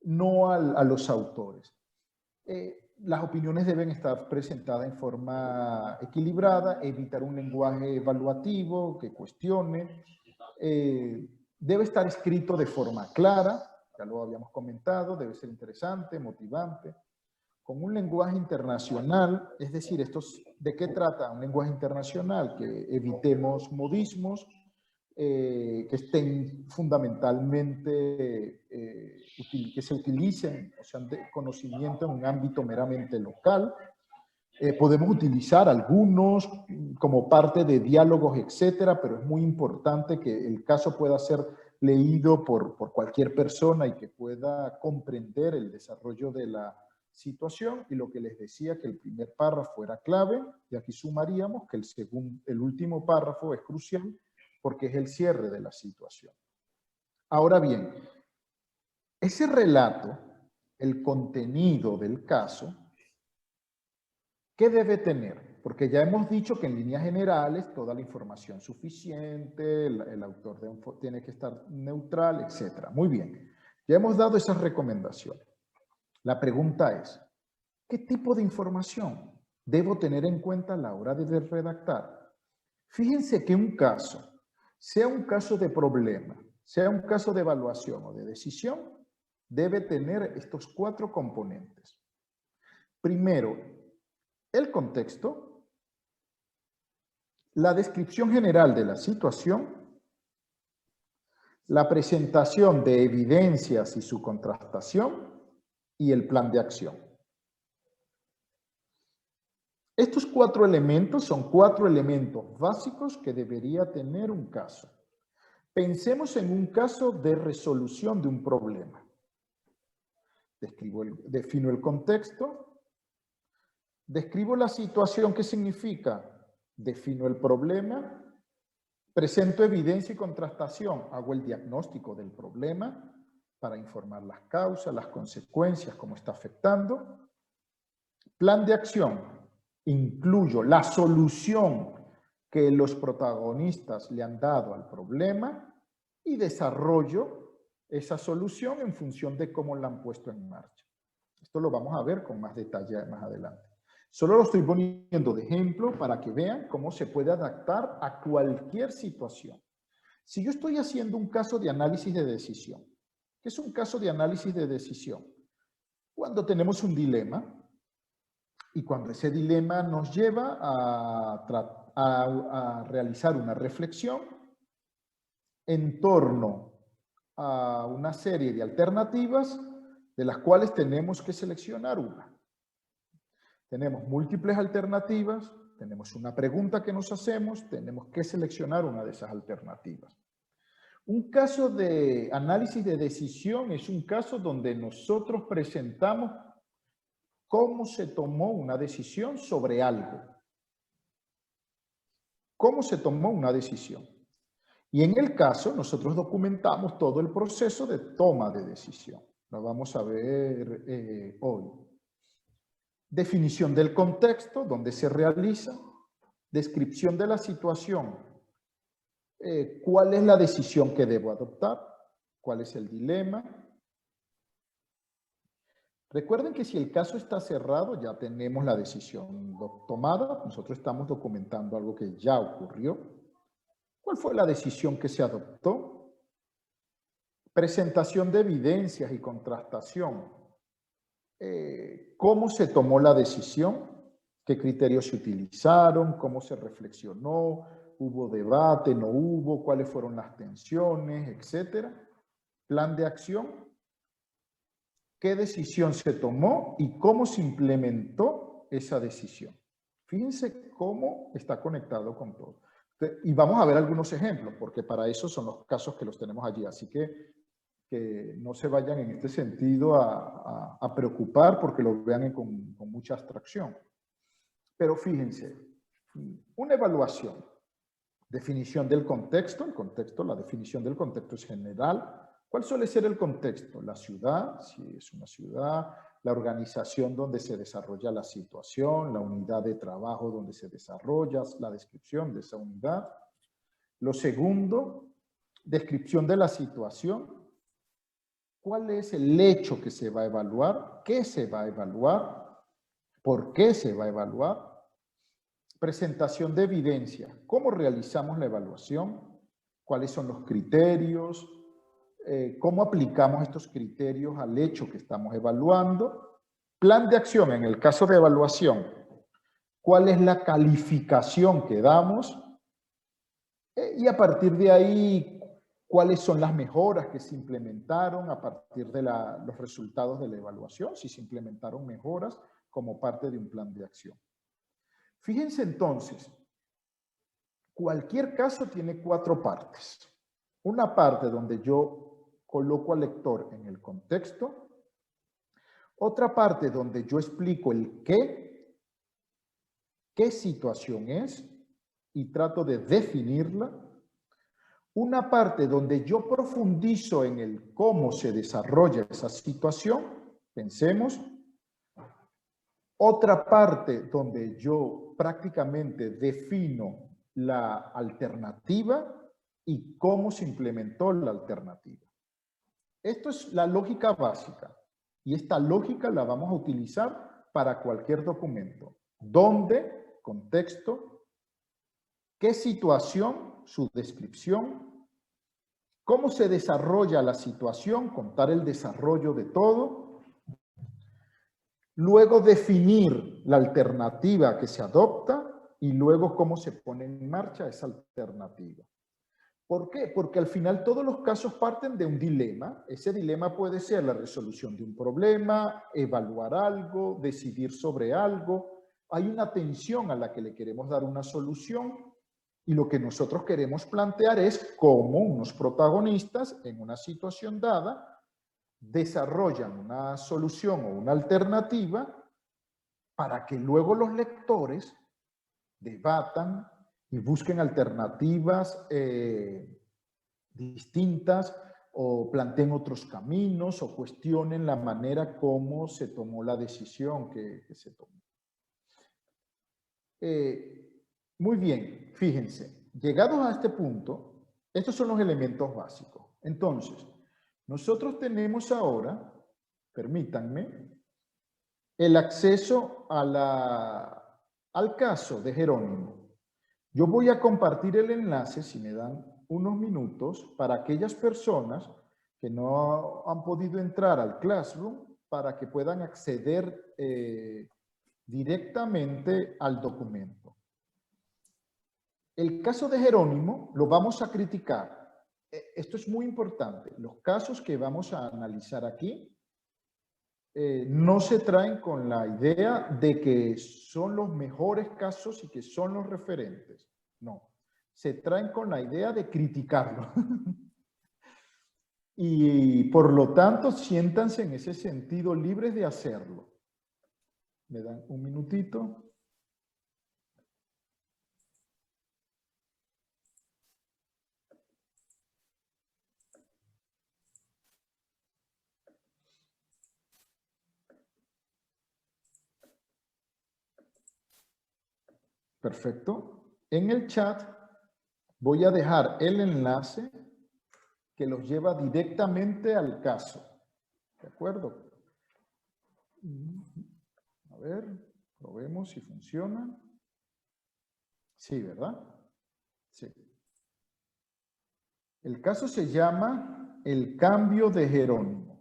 no a los autores. Las opiniones deben estar presentadas en forma equilibrada, evitar un lenguaje evaluativo que cuestione. Debe estar escrito de forma clara, ya lo habíamos comentado, debe ser interesante, motivante, con un lenguaje internacional. Es decir, ¿de qué trata un lenguaje internacional? Que evitemos modismos, que estén fundamentalmente, que se utilicen, o sea, de conocimiento en un ámbito meramente local. Podemos utilizar algunos como parte de diálogos, etcétera, pero es muy importante que el caso pueda ser leído por cualquier persona y que pueda comprender el desarrollo de la situación. Y lo que les decía, que el primer párrafo era clave, y aquí sumaríamos que el último párrafo es crucial porque es el cierre de la situación. Ahora bien, ese relato, el contenido del caso, ¿qué debe tener? Porque ya hemos dicho que en líneas generales toda la información suficiente, el autor tiene que estar neutral, etc. Muy bien, ya hemos dado esas recomendaciones. La pregunta es, ¿qué tipo de información debo tener en cuenta a la hora de redactar? Fíjense que un caso, sea un caso de problema, sea un caso de evaluación o de decisión, debe tener estos 4 componentes. Primero, el contexto, la descripción general de la situación, la presentación de evidencias y su contrastación, y el plan de acción. Estos 4 elementos son 4 elementos básicos que debería tener un caso. Pensemos en un caso de resolución de un problema. Defino el contexto, describo la situación, ¿qué significa? Defino el problema, presento evidencia y contrastación, hago el diagnóstico del problema para informar las causas, las consecuencias, cómo está afectando. Plan de acción, incluyo la solución que los protagonistas le han dado al problema y desarrollo esa solución en función de cómo la han puesto en marcha. Esto lo vamos a ver con más detalle más adelante. Solo lo estoy poniendo de ejemplo para que vean cómo se puede adaptar a cualquier situación. Si yo estoy haciendo un caso de análisis de decisión, ¿qué es un caso de análisis de decisión? Cuando tenemos un dilema y cuando ese dilema nos lleva a realizar una reflexión en torno a una serie de alternativas de las cuales tenemos que seleccionar una. Tenemos múltiples alternativas, tenemos una pregunta que nos hacemos, tenemos que seleccionar una de esas alternativas. Un caso de análisis de decisión es un caso donde nosotros presentamos cómo se tomó una decisión sobre algo. ¿Cómo se tomó una decisión? Y en el caso, nosotros documentamos todo el proceso de toma de decisión. Lo vamos a ver hoy. Definición del contexto, donde se realiza. Descripción de la situación. ¿Cuál es la decisión que debo adoptar? ¿Cuál es el dilema? Recuerden que si el caso está cerrado, ya tenemos la decisión tomada. Nosotros estamos documentando algo que ya ocurrió. ¿Cuál fue la decisión que se adoptó? Presentación de evidencias y contrastación. ¿Cómo se tomó la decisión? ¿Qué criterios se utilizaron? ¿Cómo se reflexionó? ¿Hubo debate? ¿No hubo? ¿Cuáles fueron las tensiones? Etcétera. Plan de acción. ¿Qué decisión se tomó y cómo se implementó esa decisión? Fíjense cómo está conectado con todo. Y vamos a ver algunos ejemplos, porque para eso son los casos que los tenemos allí. Así que no se vayan en este sentido a preocupar porque lo vean con mucha abstracción. Pero fíjense, una evaluación, definición del contexto, la definición del contexto es general. ¿Cuál suele ser el contexto? La ciudad, si es una ciudad, la organización donde se desarrolla la situación, la unidad de trabajo donde se desarrolla, la descripción de esa unidad. Lo segundo, descripción de la situación. ¿Cuál es el hecho que se va a evaluar? ¿Qué se va a evaluar? ¿Por qué se va a evaluar? Presentación de evidencia. ¿Cómo realizamos la evaluación? ¿Cuáles son los criterios? ¿Cómo aplicamos estos criterios al hecho que estamos evaluando? Plan de acción en el caso de evaluación. ¿Cuál es la calificación que damos? Y a partir de ahí, ¿cuáles son las mejoras que se implementaron a partir de los resultados de la evaluación? Si se implementaron mejoras como parte de un plan de acción. Fíjense entonces, cualquier caso tiene 4 partes. Una parte donde yo coloco al lector en el contexto. Otra parte donde yo explico el qué situación es y trato de definirla. Una parte donde yo profundizo en el cómo se desarrolla esa situación. Pensemos. Otra parte donde yo prácticamente defino la alternativa y cómo se implementó la alternativa. Esto es la lógica básica y esta lógica la vamos a utilizar para cualquier documento. ¿Dónde? Contexto. ¿Qué situación? Su descripción. ¿Cómo se desarrolla la situación? Contar el desarrollo de todo. Luego definir la alternativa que se adopta y luego cómo se pone en marcha esa alternativa. ¿Por qué? Porque al final todos los casos parten de un dilema. Ese dilema puede ser la resolución de un problema, evaluar algo, decidir sobre algo. Hay una tensión a la que le queremos dar una solución y lo que nosotros queremos plantear es cómo unos protagonistas en una situación dada desarrollan una solución o una alternativa para que luego los lectores debatan y busquen alternativas distintas o planteen otros caminos o cuestionen la manera como se tomó la decisión que se tomó. Muy bien, fíjense, llegados a este punto, estos son los elementos básicos. Entonces, nosotros tenemos ahora, permítanme, el acceso al caso de Jerónimo. Yo voy a compartir el enlace, si me dan unos minutos, para aquellas personas que no han podido entrar al Classroom para que puedan acceder directamente al documento. El caso de Jerónimo lo vamos a criticar. Esto es muy importante. Los casos que vamos a analizar aquí no se traen con la idea de que son los mejores casos y que son los referentes. No, se traen con la idea de criticarlo. Y por lo tanto, siéntanse en ese sentido libres de hacerlo. ¿Me dan un minutito? Perfecto. En el chat voy a dejar el enlace que los lleva directamente al caso. ¿De acuerdo? A ver, probemos si funciona. Sí, ¿verdad? Sí. El caso se llama El cambio de Jerónimo.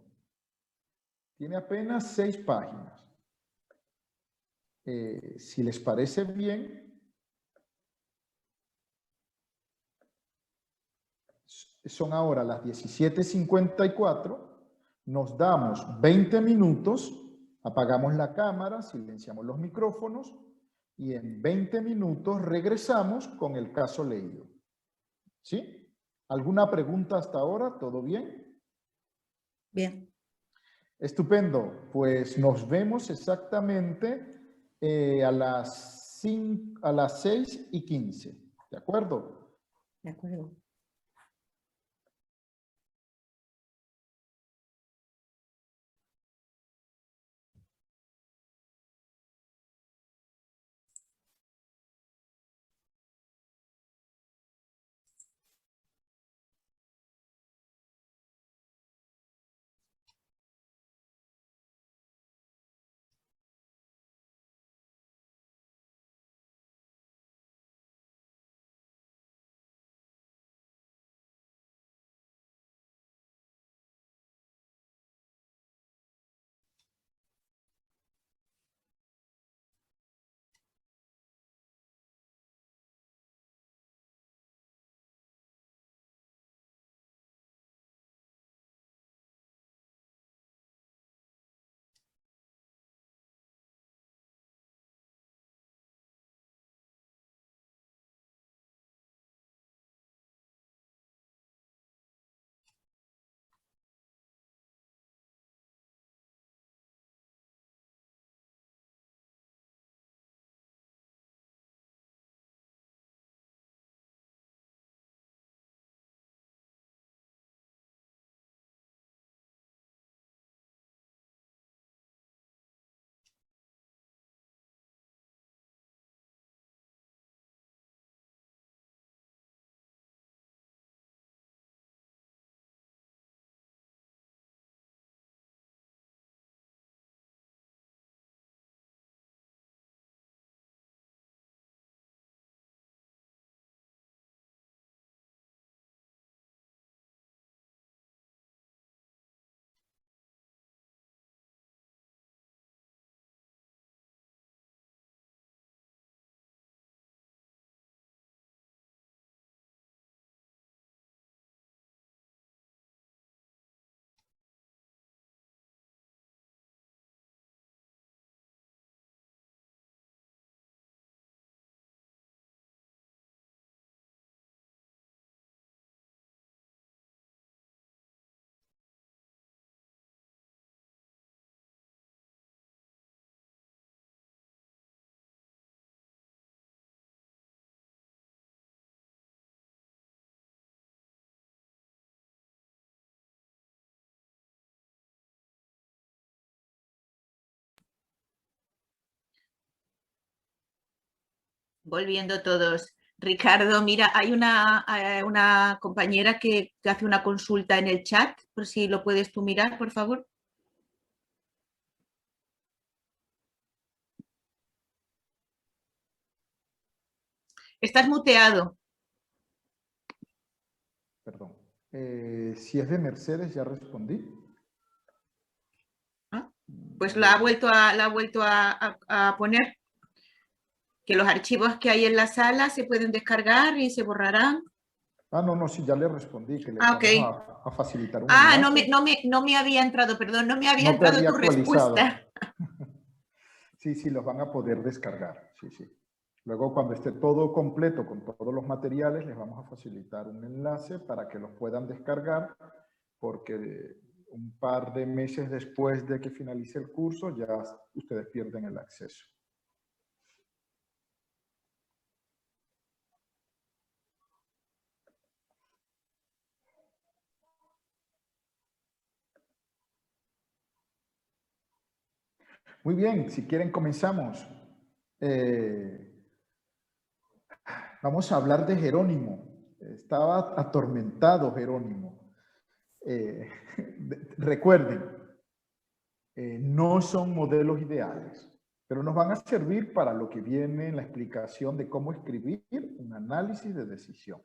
Tiene apenas 6 páginas. Si les parece bien, son ahora las 17:54, nos damos 20 minutos, apagamos la cámara, silenciamos los micrófonos y en 20 minutos regresamos con el caso leído. ¿Sí? ¿Alguna pregunta hasta ahora? ¿Todo bien? Bien. Estupendo. Pues nos vemos exactamente a las 6:15. ¿De acuerdo? De acuerdo. Volviendo todos. Ricardo, mira, hay una compañera que hace una consulta en el chat, por si lo puedes tú mirar, por favor. Estás muteado. Perdón. Si es de Mercedes, ya respondí. Pues la ha vuelto a poner. Que los archivos que hay en la sala se pueden descargar y se borrarán. No, sí, ya le respondí que le okay. vamos a facilitar un enlace. No me había entrado, perdón, no me había entrado tu respuesta. Sí, los van a poder descargar, sí. Luego, cuando esté todo completo con todos los materiales, les vamos a facilitar un enlace para que los puedan descargar, porque un par de meses después de que finalice el curso, ya ustedes pierden el acceso. Muy bien, si quieren comenzamos. Vamos a hablar de Jerónimo. Estaba atormentado Jerónimo. Recuerden, no son modelos ideales, pero nos van a servir para lo que viene en la explicación de cómo escribir un análisis de decisión.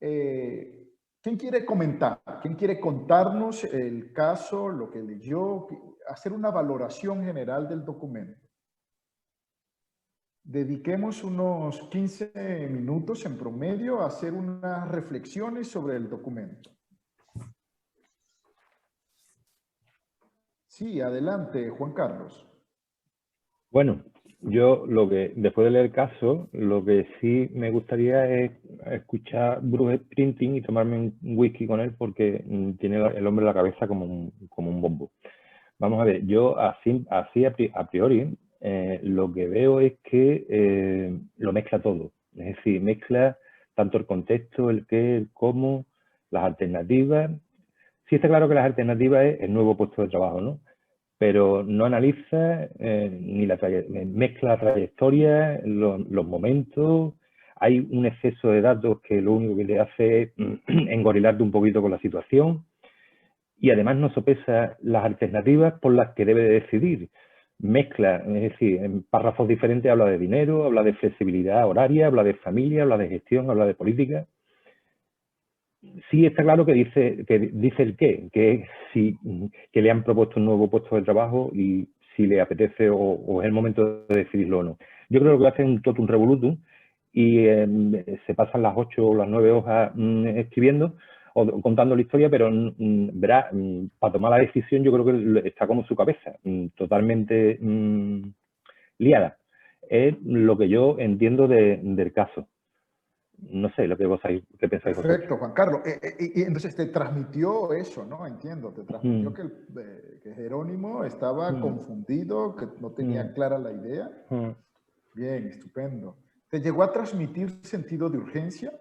¿Quién quiere comentar? ¿Quién quiere contarnos el caso, lo que leyó? Hacer una valoración general del documento. Dediquemos unos 15 minutos en promedio a hacer unas reflexiones sobre el documento. Sí, adelante, Juan Carlos. Bueno, yo después de leer el caso, lo que sí me gustaría es escuchar Bruce Springsteen y tomarme un whisky con él porque tiene el hombre en la cabeza como un bombo. Vamos a ver, yo así a priori lo que veo es que lo mezcla todo. Es decir, mezcla tanto el contexto, el qué, el cómo, las alternativas. Sí está claro que las alternativas es el nuevo puesto de trabajo, ¿no? Pero no analiza ni mezcla la trayectoria, los momentos. Hay un exceso de datos que lo único que le hace es engorilarte un poquito con la situación. Y además no sopesa las alternativas por las que debe de decidir. Mezcla, es decir, en párrafos diferentes habla de dinero, habla de flexibilidad horaria, habla de familia, habla de gestión, habla de política. Sí está claro que dice el qué, que le han propuesto un nuevo puesto de trabajo y si le apetece o es el momento de decidirlo o no. Yo creo que lo hace un totum revolutum y se pasan las 8 o las 9 hojas escribiendo o contando la historia, pero verá, para tomar la decisión yo creo que está como su cabeza, totalmente liada. Es lo que yo entiendo del caso. No sé, ¿qué pensáis vosotros? Perfecto, Juan Carlos. Y entonces te transmitió eso, ¿no? Entiendo, te transmitió que Jerónimo estaba confundido, que no tenía clara la idea. Bien, estupendo. ¿Te llegó a transmitir sentido de urgencia?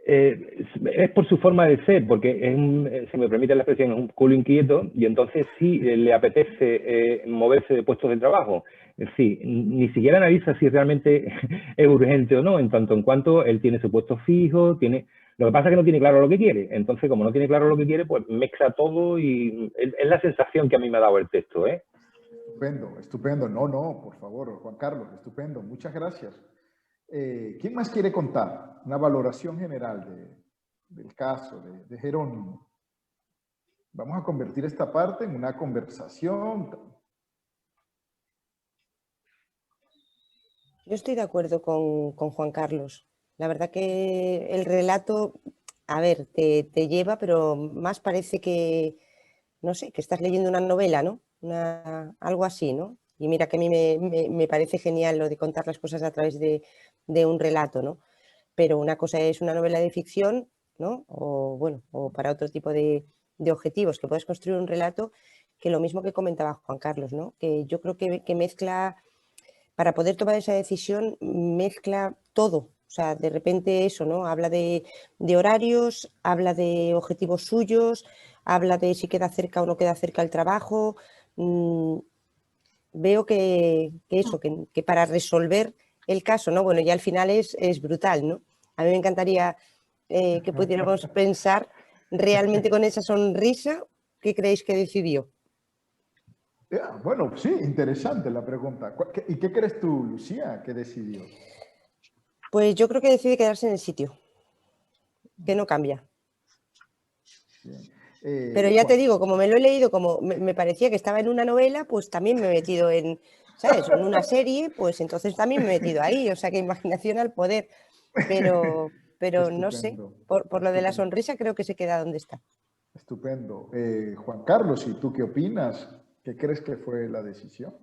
Es por su forma de ser, porque si me permite la expresión, es un culo inquieto y entonces sí le apetece moverse de puestos de trabajo. Es decir, ni siquiera analiza si realmente es urgente o no, en tanto en cuanto él tiene su puesto fijo, lo que pasa es que no tiene claro lo que quiere. Entonces, como no tiene claro lo que quiere, pues mezcla todo y es la sensación que a mí me ha dado el texto, ¿eh? Estupendo, estupendo. No, por favor, Juan Carlos, estupendo. Muchas gracias. ¿Quién más quiere contar una valoración general del caso de Jerónimo? Vamos a convertir esta parte en una conversación. Yo estoy de acuerdo con Juan Carlos. La verdad que el relato, a ver, te lleva, pero más parece que, no sé, que estás leyendo una novela, ¿no? Algo así, ¿no? Y mira que a mí me parece genial lo de contar las cosas a través de un relato, ¿no? Pero una cosa es una novela de ficción, ¿no? O bueno, o para otro tipo de objetivos, que puedes construir un relato, que lo mismo que comentaba Juan Carlos, ¿no? Que yo creo que mezcla, para poder tomar esa decisión, mezcla todo. O sea, de repente eso, ¿no? Habla de horarios, habla de objetivos suyos, habla de si queda cerca o no queda cerca el trabajo. Veo que para resolver el caso, ¿no? Bueno, ya al final es brutal, ¿no? A mí me encantaría que pudiéramos pensar realmente con esa sonrisa, ¿qué creéis que decidió? Bueno, sí, interesante la pregunta. ¿Y qué crees tú, Lucía, que decidió? Pues yo creo que decide quedarse en el sitio, que no cambia. Pero ya te digo, como me lo he leído, como me parecía que estaba en una novela, pues también me he metido en, ¿sabes? En una serie, pues entonces también me he metido ahí, o sea que imaginación al poder. Pero no sé, por lo de la sonrisa creo que se queda donde está. Estupendo. Juan Carlos, ¿y tú qué opinas? ¿Qué crees que fue la decisión?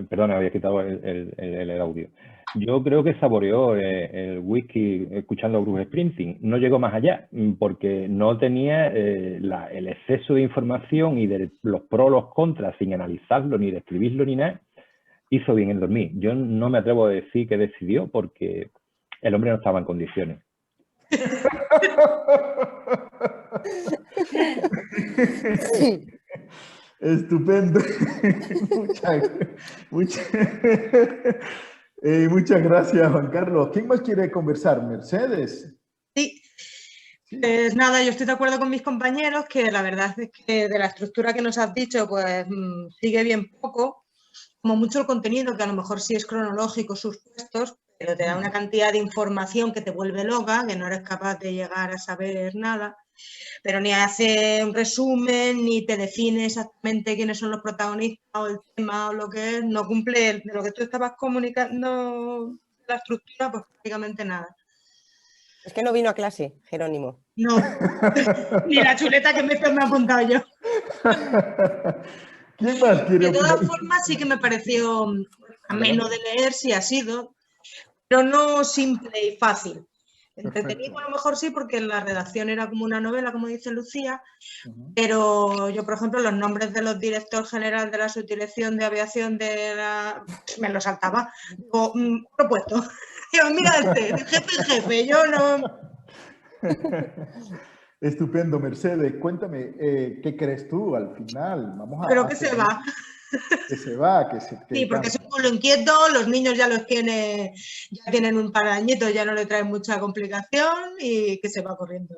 Perdona, había quitado el audio. Yo creo que saboreó el whisky escuchando a Bruce Springsteen. No llegó más allá porque no tenía el exceso de información y de los pros, los contras, sin analizarlo, ni describirlo, ni nada. Hizo bien en dormir. Yo no me atrevo a decir que decidió porque el hombre no estaba en condiciones. Sí. Estupendo. Muchas gracias, Juan Carlos. ¿Quién más quiere conversar? ¿Mercedes? Sí. Pues nada, yo estoy de acuerdo con mis compañeros que la verdad es que de la estructura que nos has dicho, pues sigue bien poco, como mucho el contenido, que a lo mejor sí es cronológico sus puestos, pero te da una cantidad de información que te vuelve loca, que no eres capaz de llegar a saber nada, pero ni hace un resumen, ni te define exactamente quiénes son los protagonistas o el tema o lo que es, no cumple de lo que tú estabas comunicando, la estructura, pues prácticamente nada. Es que no vino a clase, Jerónimo. No, ni la chuleta que me he apuntado yo. ¿Quién más quiere De todas opinar? formas, sí que me pareció ameno de leer, sí ha sido, pero no simple y fácil. Entretenido a lo mejor sí, porque la redacción era como una novela, como dice Lucía, pero yo, por ejemplo, los nombres de los directores generales de la subdirección de aviación me los saltaba. Digo, propuesto. Digo, mira jefe, yo no... Estupendo, Mercedes. Cuéntame, ¿qué crees tú al final? Creo que se va. Que se va, que se... Sí, porque es un pueblo inquieto, los niños ya tienen un par de añitos, ya no le traen mucha complicación y que se va corriendo.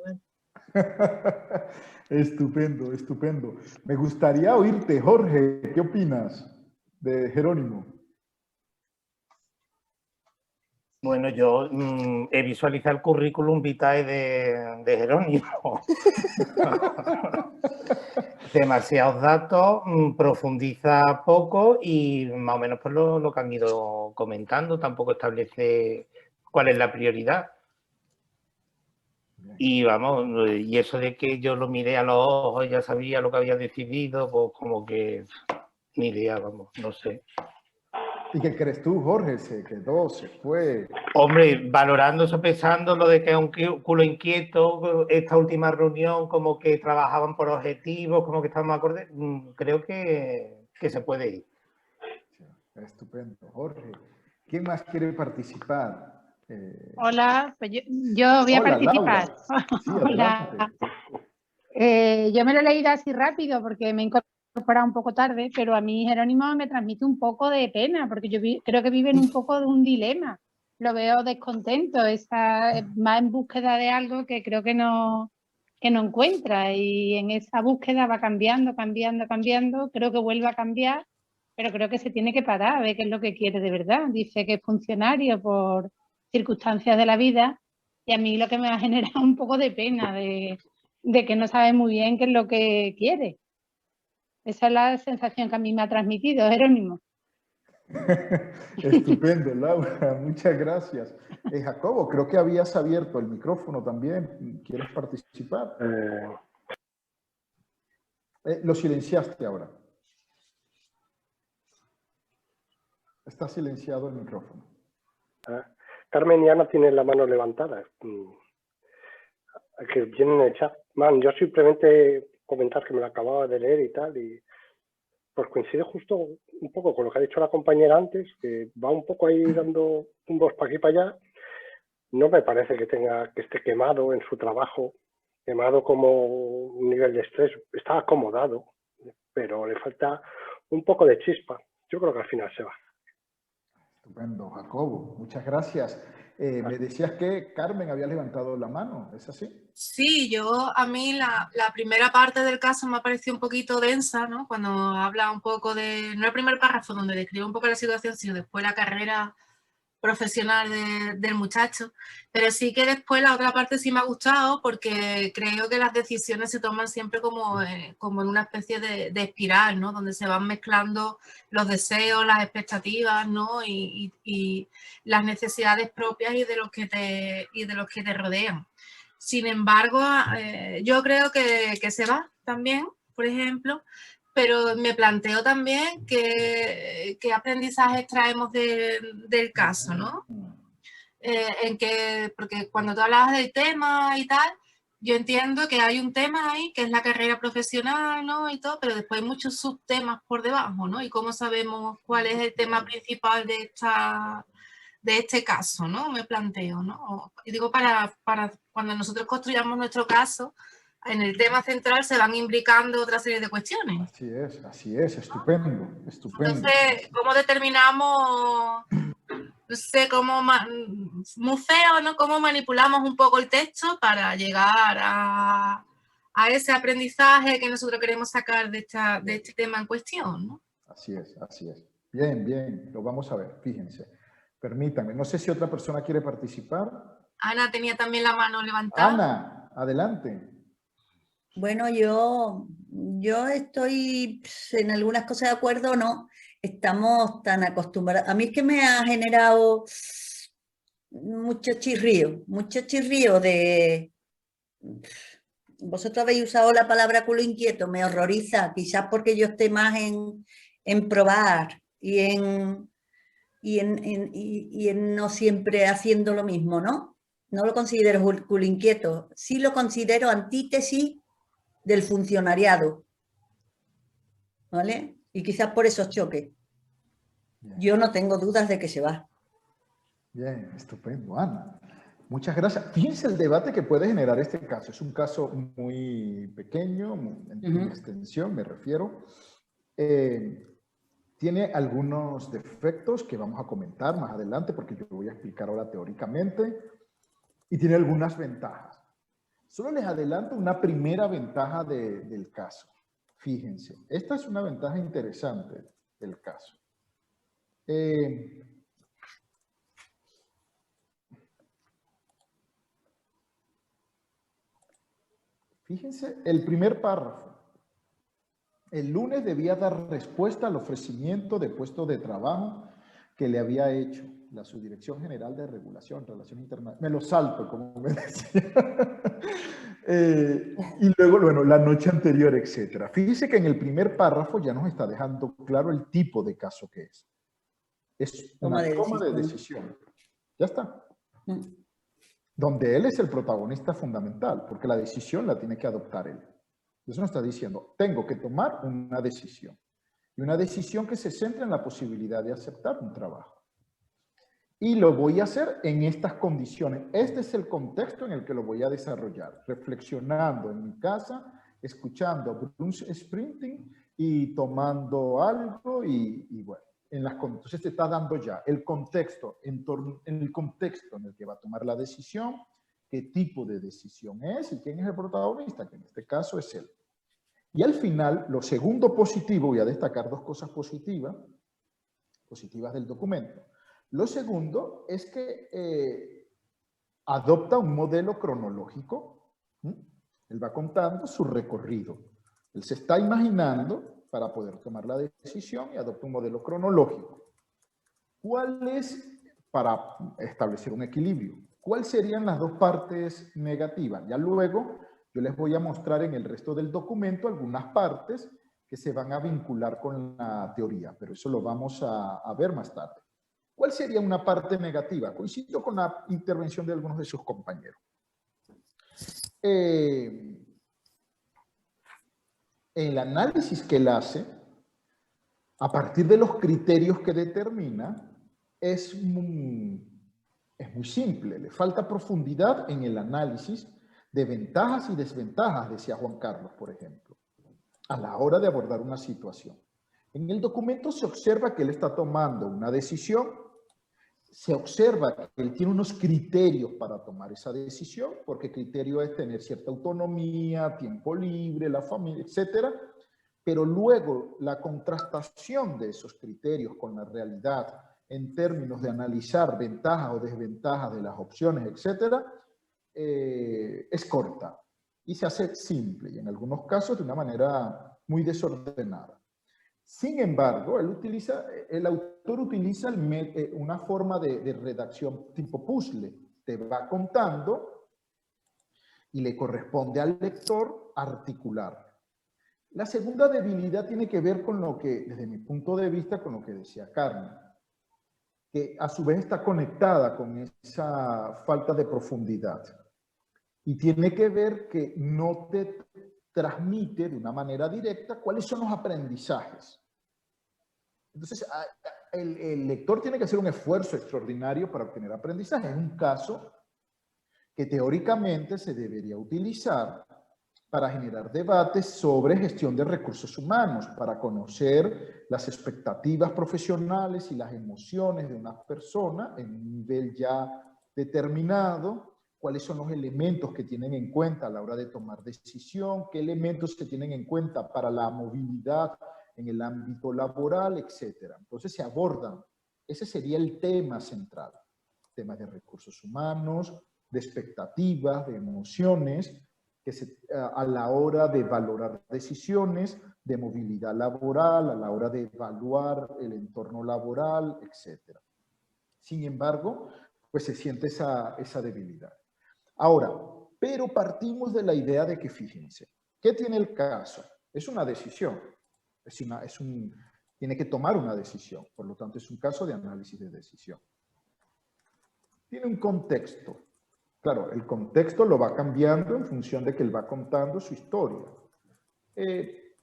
Estupendo, estupendo. Me gustaría oírte, Jorge. ¿Qué opinas de Jerónimo? Bueno, yo he visualizado el currículum vitae de Jerónimo. Demasiados datos, profundiza poco y más o menos pues lo que han ido comentando, tampoco establece cuál es la prioridad. Y vamos, y eso de que yo lo miré a los ojos, ya sabía lo que había decidido, pues como que ni idea, vamos, no sé. ¿Y qué crees tú, Jorge? ¿Se quedó, se fue? Hombre, valorando, sopesando lo de que es un culo inquieto, esta última reunión, como que trabajaban por objetivos, como que estaban acordes, creo que se puede ir. Estupendo, Jorge. ¿Quién más quiere participar? Hola, pues yo voy a participar. Sí, hola. Yo me lo he leído así rápido porque me he incorporado un poco tarde, pero a mí Jerónimo me transmite un poco de pena porque yo creo que vive en un poco de un dilema. Lo veo descontento, está más en búsqueda de algo que creo que no encuentra y en esa búsqueda va cambiando, creo que vuelve a cambiar, pero creo que se tiene que parar a ver qué es lo que quiere de verdad. Dice que es funcionario por circunstancias de la vida y a mí lo que me ha generado un poco de pena de que no sabe muy bien qué es lo que quiere. Esa es la sensación que a mí me ha transmitido Jerónimo. Estupendo, Laura, muchas gracias. Jacobo, creo que habías abierto el micrófono también. ¿Quieres participar? Lo silenciaste ahora. Está silenciado el micrófono. Carmen y Ana tienen la mano levantada. Que vienen en el chat. Yo simplemente comentar que me lo acababa de leer y tal, y pues coincide justo un poco con lo que ha dicho la compañera antes, que va un poco ahí dando tumbos para aquí para allá. No me parece que esté quemado en su trabajo, quemado como un nivel de estrés. Está acomodado, pero le falta un poco de chispa. Yo creo que al final se va. Estupendo, Jacobo. Muchas gracias. Me decías que Carmen había levantado la mano, ¿es así? Sí, a mí la primera parte del caso me ha parecido un poquito densa, ¿no? Cuando habla un poco no el primer párrafo donde describe un poco la situación, sino después la carrera profesional del muchacho, pero sí que después la otra parte sí me ha gustado porque creo que las decisiones se toman siempre como en una especie de espiral, ¿no? Donde se van mezclando los deseos, las expectativas, ¿no? Y las necesidades propias y de los que te rodean. Sin embargo, yo creo que se va también, por ejemplo, pero me planteo también qué aprendizajes traemos del caso, ¿no? Porque cuando tú hablabas del tema y tal, yo entiendo que hay un tema ahí, que es la carrera profesional, ¿no? Y todo, pero después hay muchos subtemas por debajo, ¿no? Y cómo sabemos cuál es el tema principal de este caso, ¿no? Me planteo, ¿no? Y digo, para cuando nosotros construyamos nuestro caso, en el tema central se van imbricando otra serie de cuestiones. Así es, estupendo, estupendo. Entonces, ¿cómo determinamos, no sé, muy feo, ¿no? ¿Cómo manipulamos un poco el texto para llegar a ese aprendizaje que nosotros queremos sacar de este tema en cuestión, ¿no? Así es. Bien, lo vamos a ver, fíjense. Permítanme, no sé si otra persona quiere participar. Ana tenía también la mano levantada. Ana, adelante. Bueno, yo estoy en algunas cosas de acuerdo, ¿no? Estamos tan acostumbrados. A mí es que me ha generado mucho chirrío de... Vosotros habéis usado la palabra culo inquieto, me horroriza, quizás porque yo esté más en probar y en no siempre haciendo lo mismo, ¿no? No lo considero culo inquieto, sí lo considero antítesis del funcionariado, ¿vale? Y quizás por esos choques. Yo no tengo dudas de que se va. Bien, estupendo, Ana. Muchas gracias. Fíjense el debate que puede generar este caso. Es un caso muy pequeño, en extensión me refiero. Tiene algunos defectos que vamos a comentar más adelante porque yo voy a explicar ahora teóricamente. Y tiene algunas ventajas. Solo les adelanto una primera ventaja del caso. Fíjense, esta es una ventaja interesante del caso. Fíjense, el primer párrafo. El lunes debía dar respuesta al ofrecimiento de puesto de trabajo que le había hecho la Subdirección General de Regulación, Relaciones Internacionales. Me lo salto, como me decía. Y luego, bueno, la noche anterior, etcétera. Fíjense que en el primer párrafo ya nos está dejando claro el tipo de caso que es. Es una toma de decisión. Ya está. Donde él es el protagonista fundamental, porque la decisión la tiene que adoptar él. Eso nos está diciendo, tengo que tomar una decisión. Y una decisión que se centra en la posibilidad de aceptar un trabajo. Y lo voy a hacer en estas condiciones. Este es el contexto en el que lo voy a desarrollar. Reflexionando en mi casa, escuchando a Bruce Springsteen y tomando algo y bueno. Entonces te está dando ya el contexto, en el contexto en el que va a tomar la decisión, qué tipo de decisión es y quién es el protagonista, que en este caso es él. Y al final, lo segundo positivo, voy a destacar dos cosas positivas del documento. Lo segundo es que adopta un modelo cronológico. Él va contando su recorrido. Él se está imaginando para poder tomar la decisión y adopta un modelo cronológico. ¿Cuál es, para establecer un equilibrio, cuáles serían las dos partes negativas? Ya luego yo les voy a mostrar en el resto del documento algunas partes que se van a vincular con la teoría, pero eso lo vamos a ver más tarde. ¿Cuál sería una parte negativa? Coincido con la intervención de algunos de sus compañeros. El análisis que él hace, a partir de los criterios que determina, es muy simple. Le falta profundidad en el análisis de ventajas y desventajas, decía Juan Carlos, por ejemplo, a la hora de abordar una situación. En el documento se observa que él está tomando una decisión se observa que él tiene unos criterios para tomar esa decisión, porque criterio es tener cierta autonomía, tiempo libre, la familia, etcétera, pero luego la contrastación de esos criterios con la realidad en términos de analizar ventajas o desventajas de las opciones, etcétera, es corta y se hace simple y en algunos casos de una manera muy desordenada. Sin embargo, el autor utiliza una forma de redacción tipo puzzle. Te va contando y le corresponde al lector articular. La segunda debilidad tiene que ver con lo que, desde mi punto de vista, con lo que decía Carmen, que a su vez está conectada con esa falta de profundidad. Y tiene que ver que no te transmite de una manera directa cuáles son los aprendizajes. Entonces, el lector tiene que hacer un esfuerzo extraordinario para obtener aprendizaje. Es un caso que teóricamente se debería utilizar para generar debates sobre gestión de recursos humanos, para conocer las expectativas profesionales y las emociones de una persona en un nivel ya determinado, cuáles son los elementos que tienen en cuenta a la hora de tomar decisión, qué elementos se tienen en cuenta para la movilidad en el ámbito laboral, etc. Entonces se abordan, ese sería el tema central, temas de recursos humanos, de expectativas, de emociones, que a la hora de valorar decisiones, de movilidad laboral, a la hora de evaluar el entorno laboral, etc. Sin embargo, pues se siente esa debilidad. Ahora, pero partimos de la idea de que, fíjense, ¿qué tiene el caso? Es una decisión, tiene que tomar una decisión, por lo tanto es un caso de análisis de decisión. Tiene un contexto. Claro, el contexto lo va cambiando en función de que él va contando su historia. El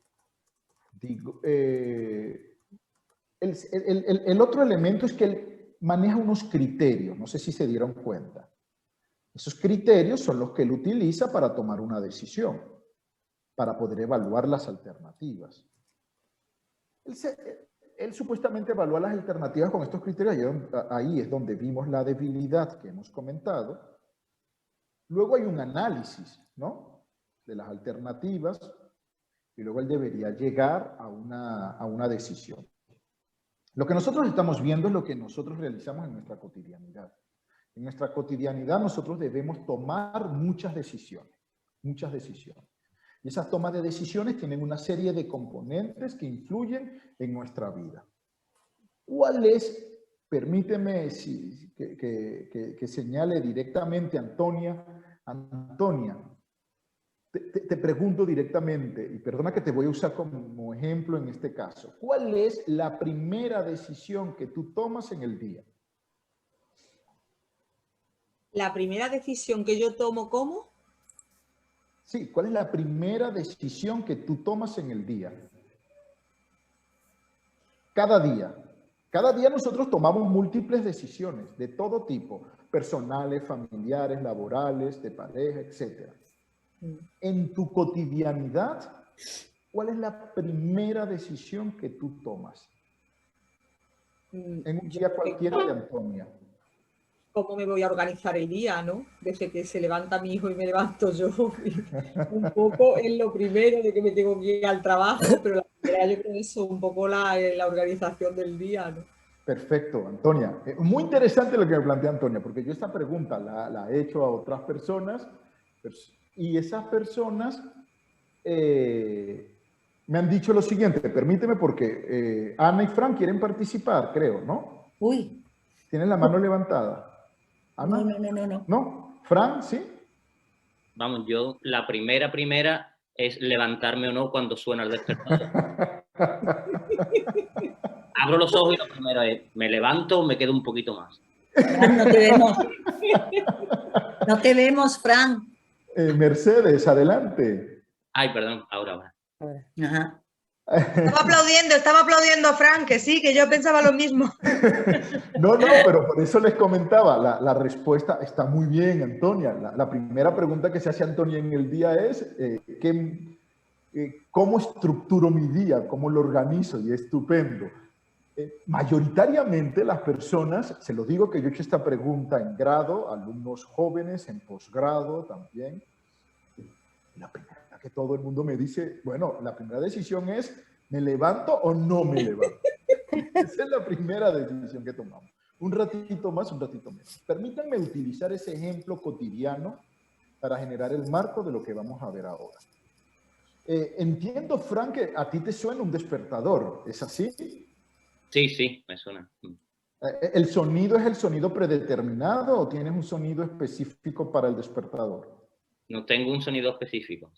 otro elemento es que él maneja unos criterios, no sé si se dieron cuenta. Esos criterios son los que él utiliza para tomar una decisión, para poder evaluar las alternativas. Él supuestamente evalúa las alternativas con estos criterios, y ahí es donde vimos la debilidad que hemos comentado. Luego hay un análisis, ¿no?, de las alternativas, y luego él debería llegar a una decisión. Lo que nosotros estamos viendo es lo que nosotros realizamos en nuestra cotidianidad. En nuestra cotidianidad nosotros debemos tomar muchas decisiones. Y esas tomas de decisiones tienen una serie de componentes que influyen en nuestra vida. ¿Cuál es? Permíteme que señale directamente a Antonia. Antonia, te pregunto directamente, y perdona que te voy a usar como ejemplo en este caso. ¿Cuál es la primera decisión que tú tomas en el día? La primera decisión que yo tomo, ¿cómo? Sí, ¿cuál es la primera decisión que tú tomas en el día? Cada día. Cada día nosotros tomamos múltiples decisiones de todo tipo, personales, familiares, laborales, de pareja, etc. En tu cotidianidad, ¿cuál es la primera decisión que tú tomas? En un día cualquiera de Antonia. ¿Cómo me voy a organizar el día, no? Desde que se levanta mi hijo y me levanto yo. Un poco es lo primero de que me tengo que ir al trabajo, pero la primera yo creo que es un poco la organización del día, ¿no? Perfecto, Antonia. Muy interesante lo que me plantea Antonia, porque yo esta pregunta la he hecho a otras personas y esas personas me han dicho lo siguiente, permíteme porque Ana y Fran quieren participar, creo, ¿no? Uy. ¿Tienen la mano levantada? ¿Ana? No. ¿No? ¿Fran, sí? Vamos, yo la primera es levantarme o no cuando suena el despertador. Abro los ojos y lo primero es, ¿me levanto o me quedo un poquito más? Fran, no te vemos. No te vemos, Fran. Mercedes, adelante. Ay, perdón, ahora. Ajá. Estaba aplaudiendo a Fran, que sí, que yo pensaba lo mismo. No, pero por eso les comentaba, la respuesta está muy bien, Antonia. La primera pregunta que se hace Antonia en el día es, ¿cómo estructuro mi día? ¿Cómo lo organizo? Y es estupendo. Mayoritariamente las personas, se lo digo que yo he hecho esta pregunta en grado, alumnos jóvenes, en posgrado también. La primera que todo el mundo me dice, bueno, la primera decisión es, ¿me levanto o no me levanto? Esa es la primera decisión que tomamos. Un ratito más, un ratito menos. Permítanme utilizar ese ejemplo cotidiano para generar el marco de lo que vamos a ver ahora. Entiendo, Frank, que a ti te suena un despertador, ¿es así? Sí, sí, me suena. ¿El sonido es el sonido predeterminado o tienes un sonido específico para el despertador? No tengo un sonido específico.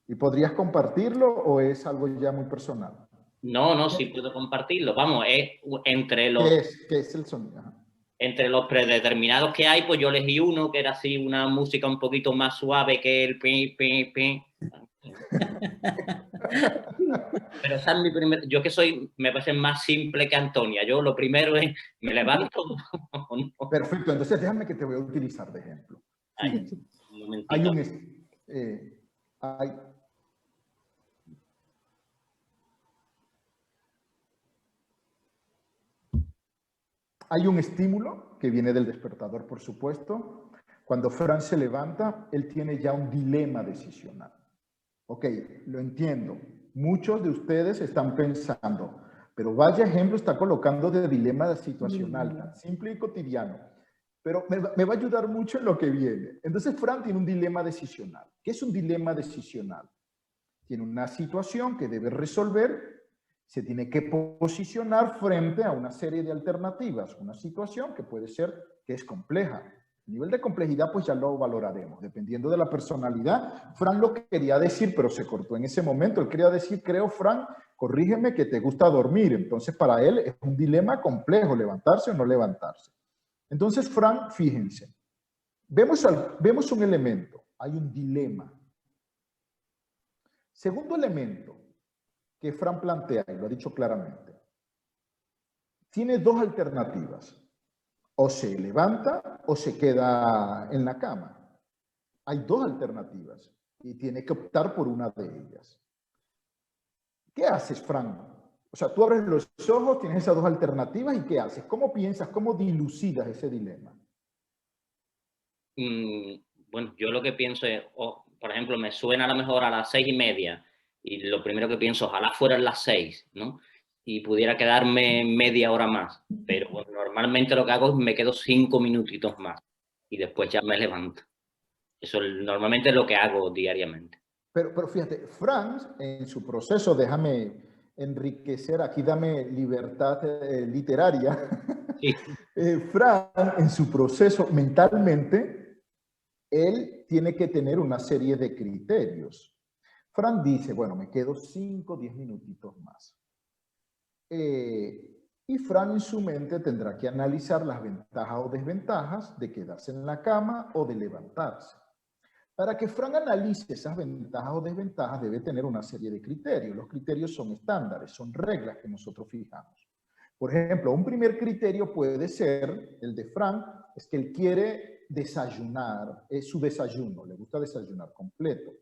¿Y podrías compartirlo o es algo ya muy personal? No, no, sí puedo compartirlo. Vamos, es entre los... ¿Qué es el sonido? Ajá. Entre los predeterminados que hay, pues yo elegí uno que era así una música un poquito más suave que el pi, pi, pi. Pero esa es mi primera... Yo que soy, me parece más simple que Antonia. Yo lo primero es, ¿me levanto o no? Perfecto, entonces déjame que te voy a utilizar de ejemplo. Hay un estímulo que viene del despertador, por supuesto. Cuando Fran se levanta, él tiene ya un dilema decisional. Ok, lo entiendo. Muchos de ustedes están pensando, pero vaya ejemplo está colocando de dilema situacional, tan simple y cotidiano. Pero me va a ayudar mucho en lo que viene. Entonces, Fran tiene un dilema decisional. ¿Qué es un dilema decisional? Tiene una situación que debe resolver, se tiene que posicionar frente a una serie de alternativas, una situación que puede ser que es compleja. El nivel de complejidad pues ya lo valoraremos, dependiendo de la personalidad. Fran lo quería decir, pero se cortó en ese momento. Él quería decir, creo, Fran, corrígeme, que te gusta dormir. Entonces, para él es un dilema complejo, levantarse o no levantarse. Entonces, Fran, fíjense, vemos un elemento, hay un dilema. Segundo elemento que Fran plantea, y lo ha dicho claramente, tiene dos alternativas. O se levanta o se queda en la cama. Hay dos alternativas y tiene que optar por una de ellas. ¿Qué haces, Fran? O sea, tú abres los ojos, tienes esas dos alternativas y ¿qué haces? ¿Cómo piensas? ¿Cómo dilucidas ese dilema? Bueno, yo lo que pienso es, por ejemplo, me suena a lo mejor a las 6:30 y lo primero que pienso, ojalá fueran las 6, ¿no? Y pudiera quedarme media hora más. Pero bueno, normalmente lo que hago es me quedo 5 minutitos más y después ya me levanto. Eso normalmente es lo que hago diariamente. Pero fíjate, Fran, en su proceso, déjame enriquecer, aquí dame libertad literaria. Sí. Fran, en su proceso mentalmente, él tiene que tener una serie de criterios. Fran dice, bueno, me quedo 5 o 10 minutitos más. Y Fran en su mente tendrá que analizar las ventajas o desventajas de quedarse en la cama o de levantarse. Para que Fran analice esas ventajas o desventajas debe tener una serie de criterios. Los criterios son estándares, son reglas que nosotros fijamos. Por ejemplo, un primer criterio puede ser, el de Fran, es que él quiere desayunar, es su desayuno, le gusta desayunar completo.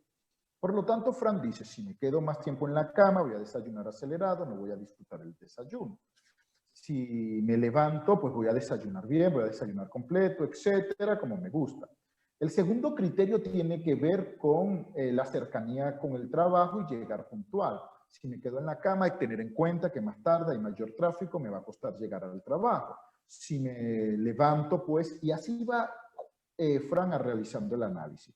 Por lo tanto, Fran dice, si me quedo más tiempo en la cama, voy a desayunar acelerado, no voy a disfrutar el desayuno. Si me levanto, pues voy a desayunar bien, voy a desayunar completo, etcétera, como me gusta. El segundo criterio tiene que ver con la cercanía con el trabajo y llegar puntual. Si me quedo en la cama, hay que tener en cuenta que más tarde hay mayor tráfico, me va a costar llegar al trabajo. Si me levanto, pues, y así va Fran realizando el análisis.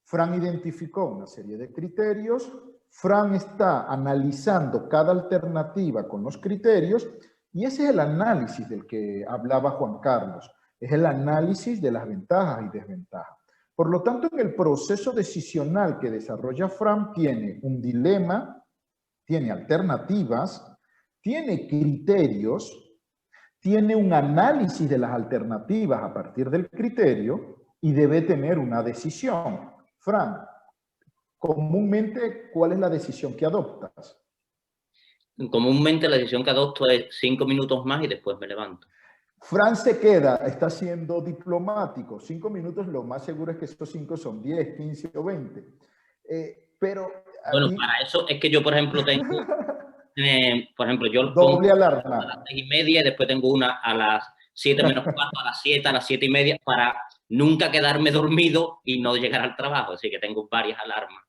Fran identificó una serie de criterios, Fran está analizando cada alternativa con los criterios y ese es el análisis del que hablaba Juan Carlos, es el análisis de las ventajas y desventajas. Por lo tanto, en el proceso decisional que desarrolla Fran tiene un dilema, tiene alternativas, tiene criterios, tiene un análisis de las alternativas a partir del criterio y debe tener una decisión. Fran, comúnmente, ¿cuál es la decisión que adoptas? Comúnmente la decisión que adopto es 5 minutos más y después me levanto. Fran se queda, está siendo diplomático. 5 minutos, lo más seguro es que esos 5 son 10, 15 o 20. Pero bueno, para eso es que yo, por ejemplo, por ejemplo, yo doble pongo alarma a las 6:30 y después tengo una a las 7 menos cuarto, a las 7, a las 7:30, para nunca quedarme dormido y no llegar al trabajo. Así que tengo varias alarmas.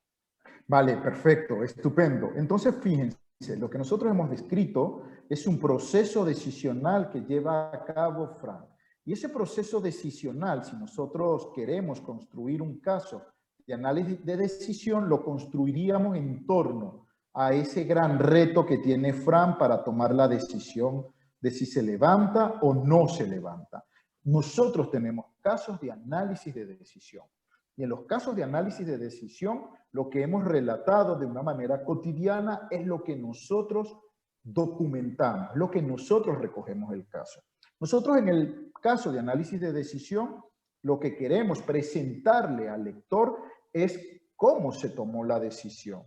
Vale, perfecto, estupendo. Entonces, fíjense, lo que nosotros hemos descrito es un proceso decisional que lleva a cabo Fran. Y ese proceso decisional, si nosotros queremos construir un caso de análisis de decisión, lo construiríamos en torno a ese gran reto que tiene Fran para tomar la decisión de si se levanta o no se levanta. Nosotros tenemos casos de análisis de decisión. Y en los casos de análisis de decisión, lo que hemos relatado de una manera cotidiana es lo que nosotros documentamos, lo que nosotros recogemos el caso. Nosotros en el caso de análisis de decisión, lo que queremos presentarle al lector es cómo se tomó la decisión,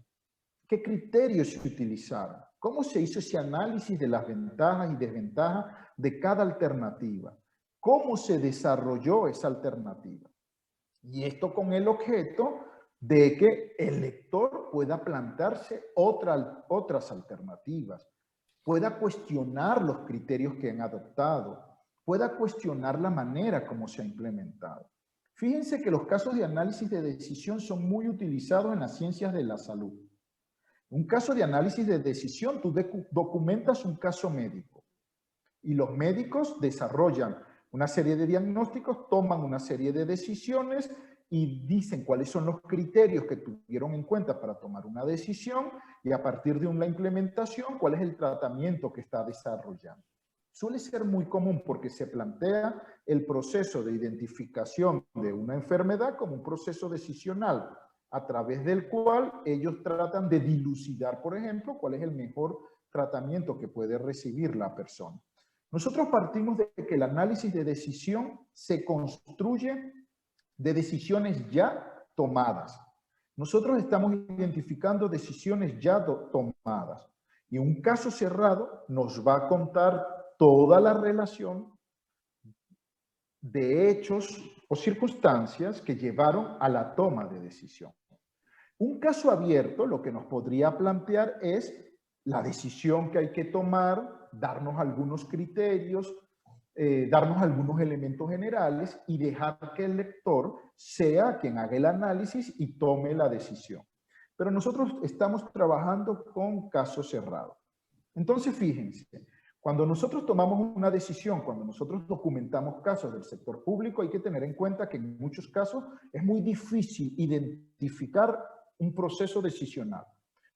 qué criterios se utilizaron, cómo se hizo ese análisis de las ventajas y desventajas de cada alternativa, cómo se desarrolló esa alternativa. Y esto con el objeto de que el lector pueda plantearse otras alternativas, pueda cuestionar los criterios que han adoptado, pueda cuestionar la manera como se ha implementado. Fíjense que los casos de análisis de decisión son muy utilizados en las ciencias de la salud. Un caso de análisis de decisión, tú documentas un caso médico y los médicos desarrollan una serie de diagnósticos, toman una serie de decisiones y dicen cuáles son los criterios que tuvieron en cuenta para tomar una decisión y a partir de una implementación, cuál es el tratamiento que está desarrollando. Suele ser muy común porque se plantea el proceso de identificación de una enfermedad como un proceso decisional a través del cual ellos tratan de dilucidar, por ejemplo, cuál es el mejor tratamiento que puede recibir la persona. Nosotros partimos de que el análisis de decisión se construye de decisiones ya tomadas. Nosotros estamos identificando decisiones ya tomadas y un caso cerrado nos va a contar toda la relación de hechos o circunstancias que llevaron a la toma de decisión. Un caso abierto lo que nos podría plantear es la decisión que hay que tomar, darnos algunos criterios, darnos algunos elementos generales y dejar que el lector sea quien haga el análisis y tome la decisión. Pero nosotros estamos trabajando con casos cerrados. Entonces, fíjense, cuando nosotros tomamos una decisión, cuando nosotros documentamos casos del sector público, hay que tener en cuenta que en muchos casos es muy difícil identificar un proceso decisional.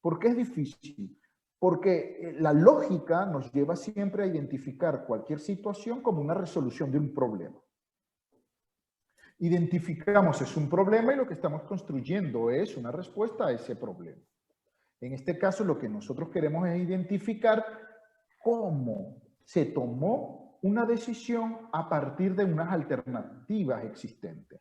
¿Por qué es difícil? Porque la lógica nos lleva siempre a identificar cualquier situación como una resolución de un problema. Identificamos es un problema y lo que estamos construyendo es una respuesta a ese problema. En este caso, lo que nosotros queremos es identificar cómo se tomó una decisión a partir de unas alternativas existentes.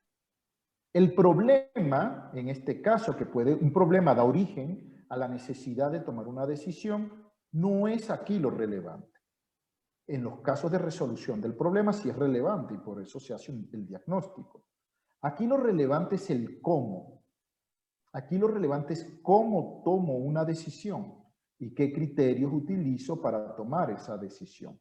El problema, en este caso, un problema da origen a la necesidad de tomar una decisión, no es aquí lo relevante. En los casos de resolución del problema sí es relevante y por eso se hace el diagnóstico. Aquí lo relevante es el cómo. Aquí lo relevante es cómo tomo una decisión y qué criterios utilizo para tomar esa decisión.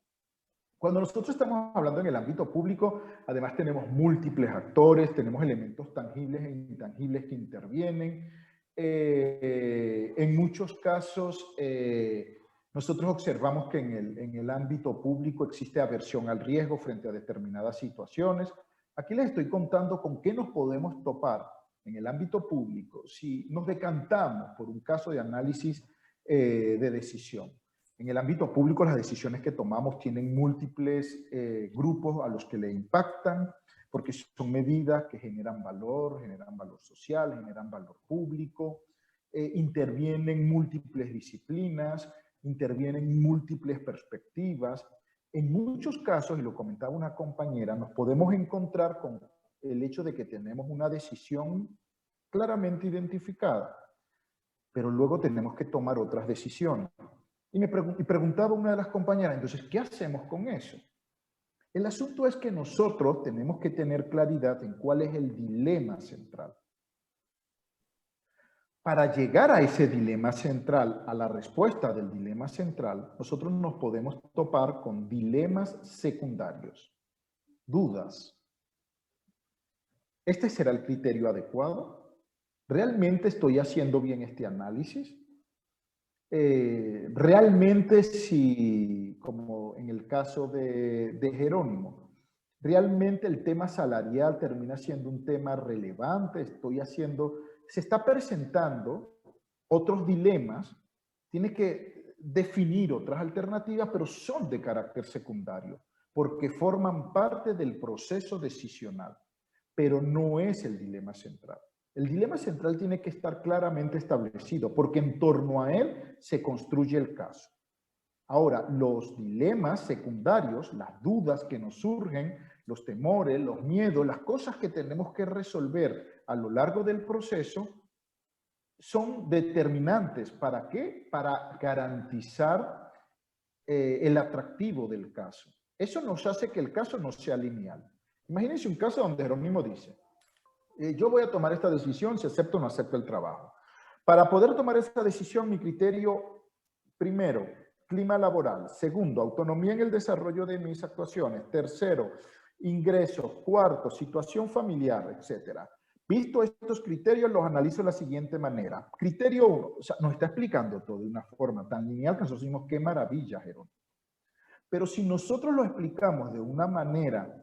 Cuando nosotros estamos hablando en el ámbito público, además tenemos múltiples actores, tenemos elementos tangibles e intangibles que intervienen. En muchos casos, nosotros observamos que en el ámbito público existe aversión al riesgo frente a determinadas situaciones. Aquí les estoy contando con qué nos podemos topar en el ámbito público si nos decantamos por un caso de análisis de decisión. En el ámbito público las decisiones que tomamos tienen múltiples grupos a los que le impactan, porque son medidas que generan valor social, generan valor público, intervienen múltiples disciplinas, intervienen múltiples perspectivas. En muchos casos, y lo comentaba una compañera, nos podemos encontrar con el hecho de que tenemos una decisión claramente identificada, pero luego tenemos que tomar otras decisiones. Y me preguntaba una de las compañeras, entonces, ¿qué hacemos con eso? El asunto es que nosotros tenemos que tener claridad en cuál es el dilema central. Para llegar a ese dilema central, a la respuesta del dilema central, nosotros nos podemos topar con dilemas secundarios, dudas. ¿Este será el criterio adecuado? ¿Realmente estoy haciendo bien este análisis? Realmente si, como en el caso de Jerónimo, realmente el tema salarial termina siendo un tema relevante, se está presentando otros dilemas, tiene que definir otras alternativas, pero son de carácter secundario, porque forman parte del proceso decisional, pero no es el dilema central. El dilema central tiene que estar claramente establecido, porque en torno a él se construye el caso. Ahora, los dilemas secundarios, las dudas que nos surgen, los temores, los miedos, las cosas que tenemos que resolver a lo largo del proceso, son determinantes. ¿Para qué? Para garantizar el atractivo del caso. Eso nos hace que el caso no sea lineal. Imagínense un caso donde Jerónimo dice, yo voy a tomar esta decisión si acepto o no acepto el trabajo. Para poder tomar esta decisión, mi criterio, primero, clima laboral. Segundo, autonomía en el desarrollo de mis actuaciones. Tercero, ingresos. Cuarto, situación familiar, etc. Visto estos criterios, los analizo de la siguiente manera. Criterio 1, o sea, nos está explicando todo de una forma tan lineal que nosotros decimos, qué maravilla, Jerónimo. Pero si nosotros lo explicamos de una manera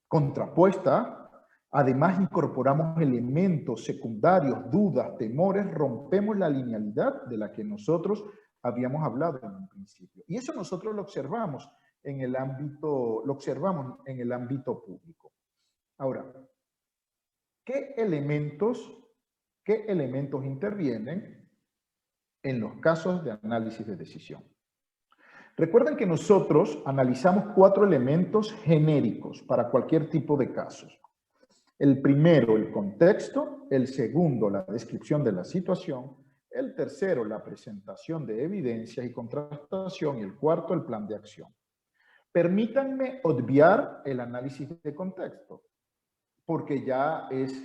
contrapuesta, además incorporamos elementos secundarios, dudas, temores, rompemos la linealidad de la que nosotros habíamos hablado en un principio. Y eso nosotros lo observamos en el ámbito público. Ahora, ¿qué elementos intervienen en los casos de análisis de decisión? Recuerden que nosotros analizamos 4 elementos genéricos para cualquier tipo de casos. El primero, el contexto. El segundo, la descripción de la situación. El tercero, la presentación de evidencias y contrastación. Y el cuarto, el plan de acción. Permítanme obviar el análisis de contexto, porque ya es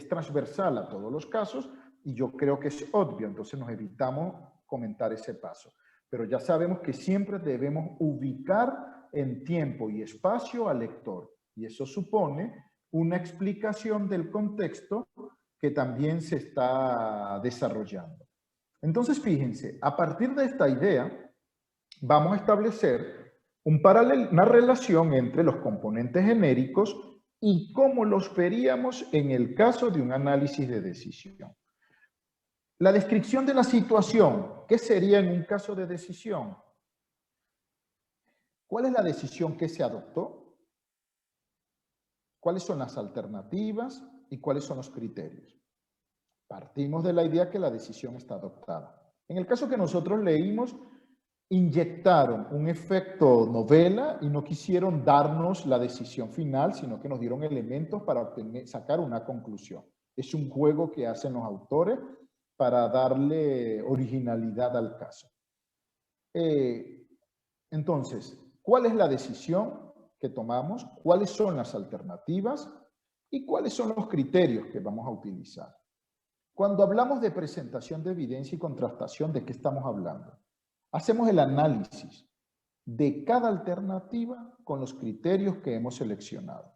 transversal a todos los casos y yo creo que es obvio, entonces nos evitamos comentar ese paso. Pero ya sabemos que siempre debemos ubicar en tiempo y espacio al lector, y eso supone una explicación del contexto que también se está desarrollando. Entonces, fíjense, a partir de esta idea, vamos a establecer una relación entre los componentes genéricos y cómo los veríamos en el caso de un análisis de decisión. La descripción de la situación, ¿qué sería en un caso de decisión? ¿Cuál es la decisión que se adoptó? ¿Cuáles son las alternativas? ¿Y cuáles son los criterios? Partimos de la idea que la decisión está adoptada. En el caso que nosotros leímos, inyectaron un efecto novela y no quisieron darnos la decisión final, sino que nos dieron elementos para sacar una conclusión. Es un juego que hacen los autores para darle originalidad al caso. Entonces, ¿cuál es la decisión que tomamos? ¿Cuáles son las alternativas? ¿Y cuáles son los criterios que vamos a utilizar? Cuando hablamos de presentación de evidencia y contrastación, ¿de qué estamos hablando? Hacemos el análisis de cada alternativa con los criterios que hemos seleccionado.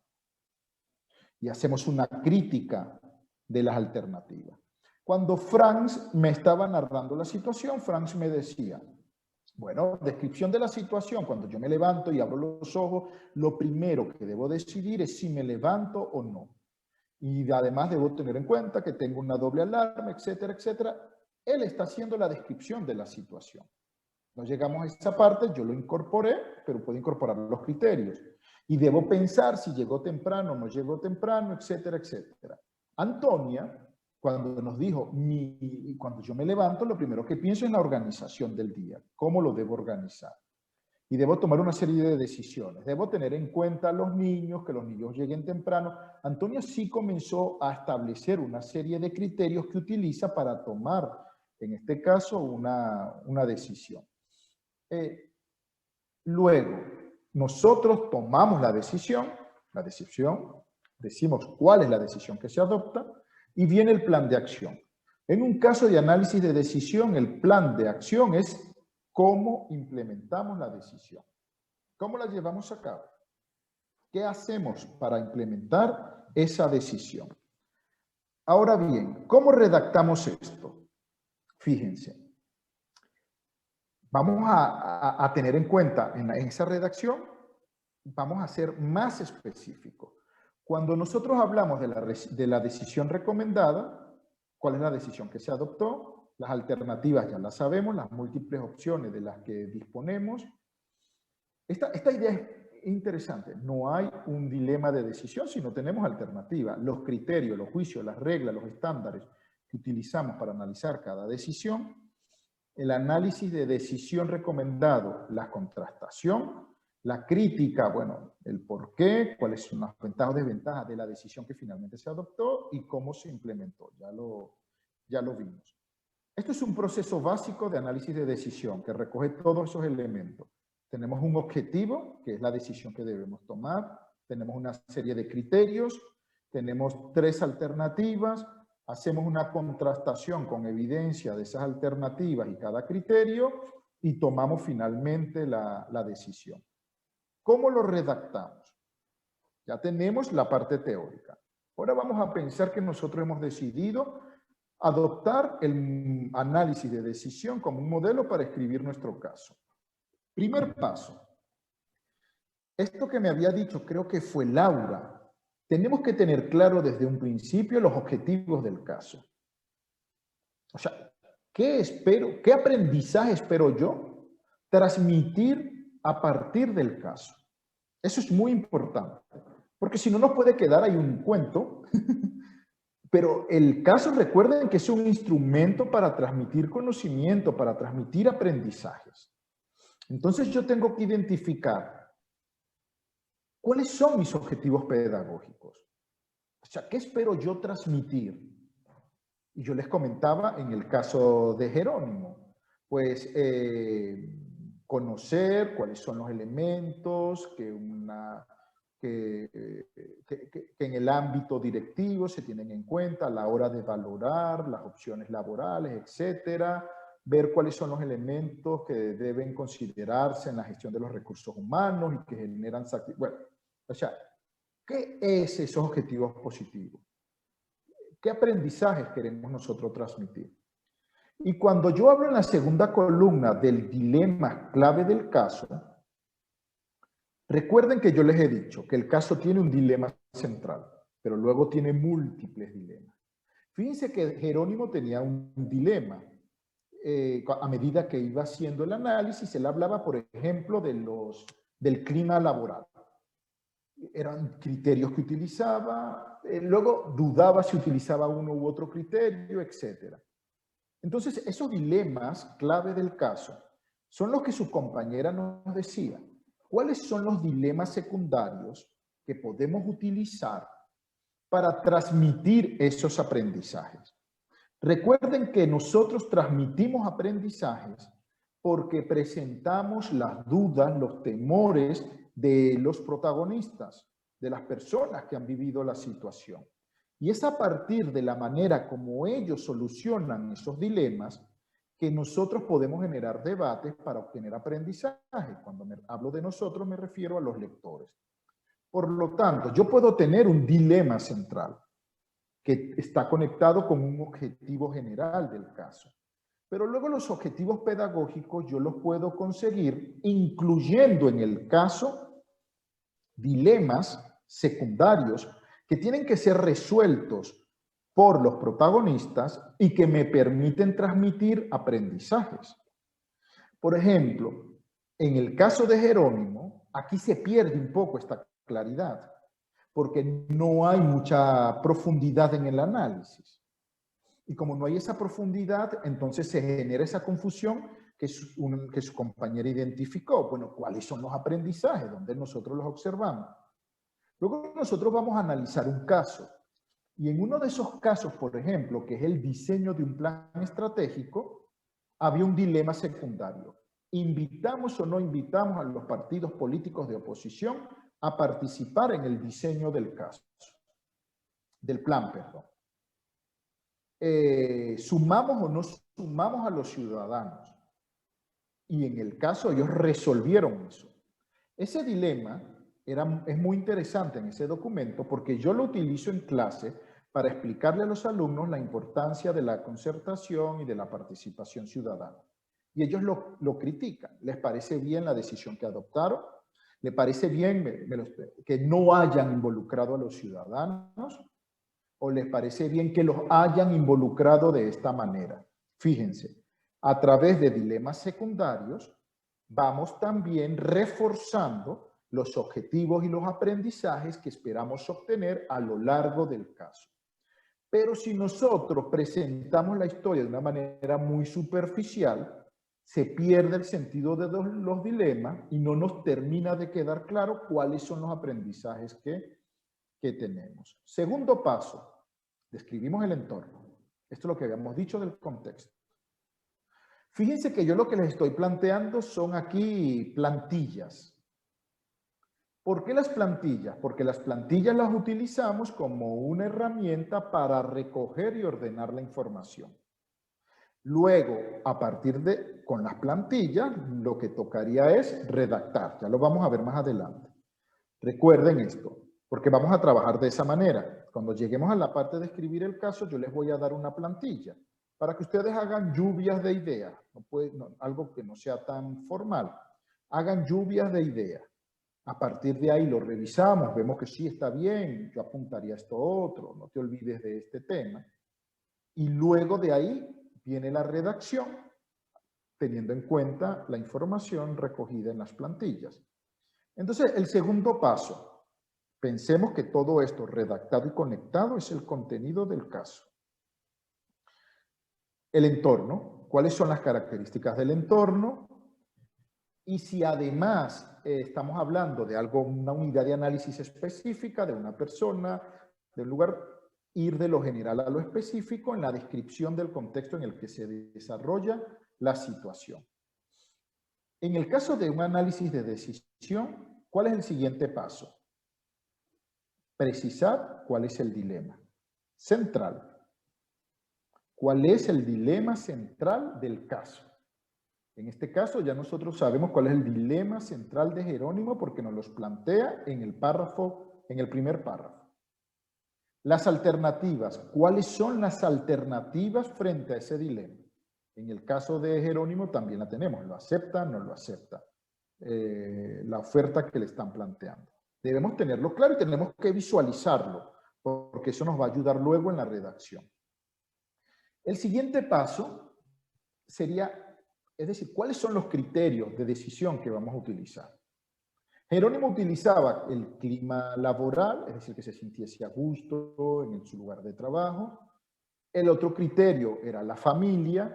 Y hacemos una crítica de las alternativas. Cuando Franz me estaba narrando la situación, Franz me decía, bueno, descripción de la situación, cuando yo me levanto y abro los ojos, lo primero que debo decidir es si me levanto o no. Y además debo tener en cuenta que tengo una doble alarma, etcétera, etcétera. Él está haciendo la descripción de la situación. No llegamos a esa parte, yo lo incorporé, pero puedo incorporar los criterios. Y debo pensar si llegó temprano o no llegó temprano, etcétera, etcétera. Antonia, cuando nos dijo, cuando yo me levanto, lo primero que pienso es en la organización del día. ¿Cómo lo debo organizar? Y debo tomar una serie de decisiones. Debo tener en cuenta a los niños, que los niños lleguen temprano. Antonia sí comenzó a establecer una serie de criterios que utiliza para tomar, en este caso, una decisión. Luego, nosotros tomamos la decisión, decimos cuál es la decisión que se adopta, Y viene el plan de acción. En un caso de análisis de decisión, el plan de acción es cómo implementamos la decisión. ¿Cómo la llevamos a cabo? ¿Qué hacemos para implementar esa decisión? Ahora bien, ¿cómo redactamos esto? Fíjense. Vamos a tener en cuenta en esa redacción, vamos a ser más específicos. Cuando nosotros hablamos de la decisión recomendada, ¿cuál es la decisión que se adoptó? Las alternativas ya las sabemos, las múltiples opciones de las que disponemos. Esta idea es interesante. No hay un dilema de decisión, sino tenemos alternativas. Los criterios, los juicios, las reglas, los estándares que utilizamos para analizar cada decisión, el análisis de decisión recomendado, la contrastación, la crítica, bueno, el por qué, cuáles son las ventajas o desventajas de la decisión que finalmente se adoptó y cómo se implementó. Ya lo vimos. Esto es un proceso básico de análisis de decisión que recoge todos esos elementos. Tenemos un objetivo, que es la decisión que debemos tomar. Tenemos una serie de criterios. Tenemos 3 alternativas. Hacemos una contrastación con evidencia de esas alternativas y cada criterio y tomamos finalmente la decisión. ¿Cómo lo redactamos? Ya tenemos la parte teórica. Ahora vamos a pensar que nosotros hemos decidido adoptar el análisis de decisión como un modelo para escribir nuestro caso. Primer paso. Esto que me había dicho, creo que fue Laura. Tenemos que tener claro desde un principio los objetivos del caso. O sea, ¿qué aprendizaje espero yo transmitir a partir del caso? Eso es muy importante, porque si no nos puede quedar ahí un cuento, pero el caso, recuerden que es un instrumento para transmitir conocimiento, para transmitir aprendizajes. Entonces yo tengo que identificar cuáles son mis objetivos pedagógicos. O sea, ¿qué espero yo transmitir? Y yo les comentaba en el caso de Jerónimo, pues conocer cuáles son los elementos que en el ámbito directivo se tienen en cuenta a la hora de valorar las opciones laborales, etcétera, ver cuáles son los elementos que deben considerarse en la gestión de los recursos humanos y que generan bueno, o sea, ¿qué es esos objetivos positivos? ¿Qué aprendizajes queremos nosotros transmitir? Y cuando yo hablo en la segunda columna del dilema clave del caso, recuerden que yo les he dicho que el caso tiene un dilema central, pero luego tiene múltiples dilemas. Fíjense que Jerónimo tenía un dilema. A medida que iba haciendo el análisis, él hablaba, por ejemplo, del clima laboral. Eran criterios que utilizaba, luego dudaba si utilizaba uno u otro criterio, etc. Entonces, esos dilemas clave del caso son los que su compañera nos decía. ¿Cuáles son los dilemas secundarios que podemos utilizar para transmitir esos aprendizajes? Recuerden que nosotros transmitimos aprendizajes porque presentamos las dudas, los temores de los protagonistas, de las personas que han vivido la situación. Y es a partir de la manera como ellos solucionan esos dilemas que nosotros podemos generar debates para obtener aprendizaje. Cuando hablo de nosotros me refiero a los lectores. Por lo tanto, yo puedo tener un dilema central que está conectado con un objetivo general del caso. Pero luego los objetivos pedagógicos yo los puedo conseguir incluyendo en el caso dilemas secundarios que tienen que ser resueltos por los protagonistas y que me permiten transmitir aprendizajes. Por ejemplo, en el caso de Jerónimo, aquí se pierde un poco esta claridad, porque no hay mucha profundidad en el análisis. Y como no hay esa profundidad, entonces se genera esa confusión que su compañera identificó. Bueno, ¿cuáles son los aprendizajes? ¿Dónde nosotros los observamos? Luego nosotros vamos a analizar un caso. Y en uno de esos casos, por ejemplo, que es el diseño de un plan estratégico, había un dilema secundario. ¿Invitamos o no invitamos a los partidos políticos de oposición a participar en el diseño del caso? Del plan, perdón. sumamos o no sumamos a los ciudadanos. Y en el caso ellos resolvieron eso. Ese dilema es muy interesante en ese documento porque yo lo utilizo en clase para explicarle a los alumnos la importancia de la concertación y de la participación ciudadana. Y ellos lo critican. ¿Les parece bien la decisión que adoptaron? ¿Les parece bien que no hayan involucrado a los ciudadanos? ¿O les parece bien que los hayan involucrado de esta manera? Fíjense, a través de dilemas secundarios vamos también reforzando los objetivos y los aprendizajes que esperamos obtener a lo largo del caso. Pero si nosotros presentamos la historia de una manera muy superficial, se pierde el sentido de los dilemas y no nos termina de quedar claro cuáles son los aprendizajes que tenemos. Segundo paso, describimos el entorno. Esto es lo que habíamos dicho del contexto. Fíjense que yo lo que les estoy planteando son aquí plantillas. ¿Por qué las plantillas? Porque las plantillas las utilizamos como una herramienta para recoger y ordenar la información. Luego, con las plantillas, lo que tocaría es redactar. Ya lo vamos a ver más adelante. Recuerden esto, porque vamos a trabajar de esa manera. Cuando lleguemos a la parte de escribir el caso, yo les voy a dar una plantilla para que ustedes hagan lluvias de ideas. Algo que no sea tan formal. Hagan lluvias de ideas. A partir de ahí lo revisamos, vemos que sí está bien, yo apuntaría esto otro, no te olvides de este tema. Y luego de ahí viene la redacción, teniendo en cuenta la información recogida en las plantillas. Entonces, el segundo paso, pensemos que todo esto redactado y conectado es el contenido del caso. El entorno, ¿cuáles son las características del entorno? Y si además estamos hablando de una unidad de análisis específica, de una persona, de un lugar, ir de lo general a lo específico en la descripción del contexto en el que se desarrolla la situación. En el caso de un análisis de decisión, ¿cuál es el siguiente paso? Precisar cuál es el dilema central. ¿Cuál es el dilema central del caso? En este caso ya nosotros sabemos cuál es el dilema central de Jerónimo porque nos los plantea en el primer párrafo. Las alternativas. ¿Cuáles son las alternativas frente a ese dilema? En el caso de Jerónimo también la tenemos. ¿Lo acepta? ¿No lo acepta? La oferta que le están planteando. Debemos tenerlo claro y tenemos que visualizarlo porque eso nos va a ayudar luego en la redacción. El siguiente paso sería... Es decir, ¿cuáles son los criterios de decisión que vamos a utilizar? Jerónimo utilizaba el clima laboral, es decir, que se sintiese a gusto en su lugar de trabajo. El otro criterio era la familia.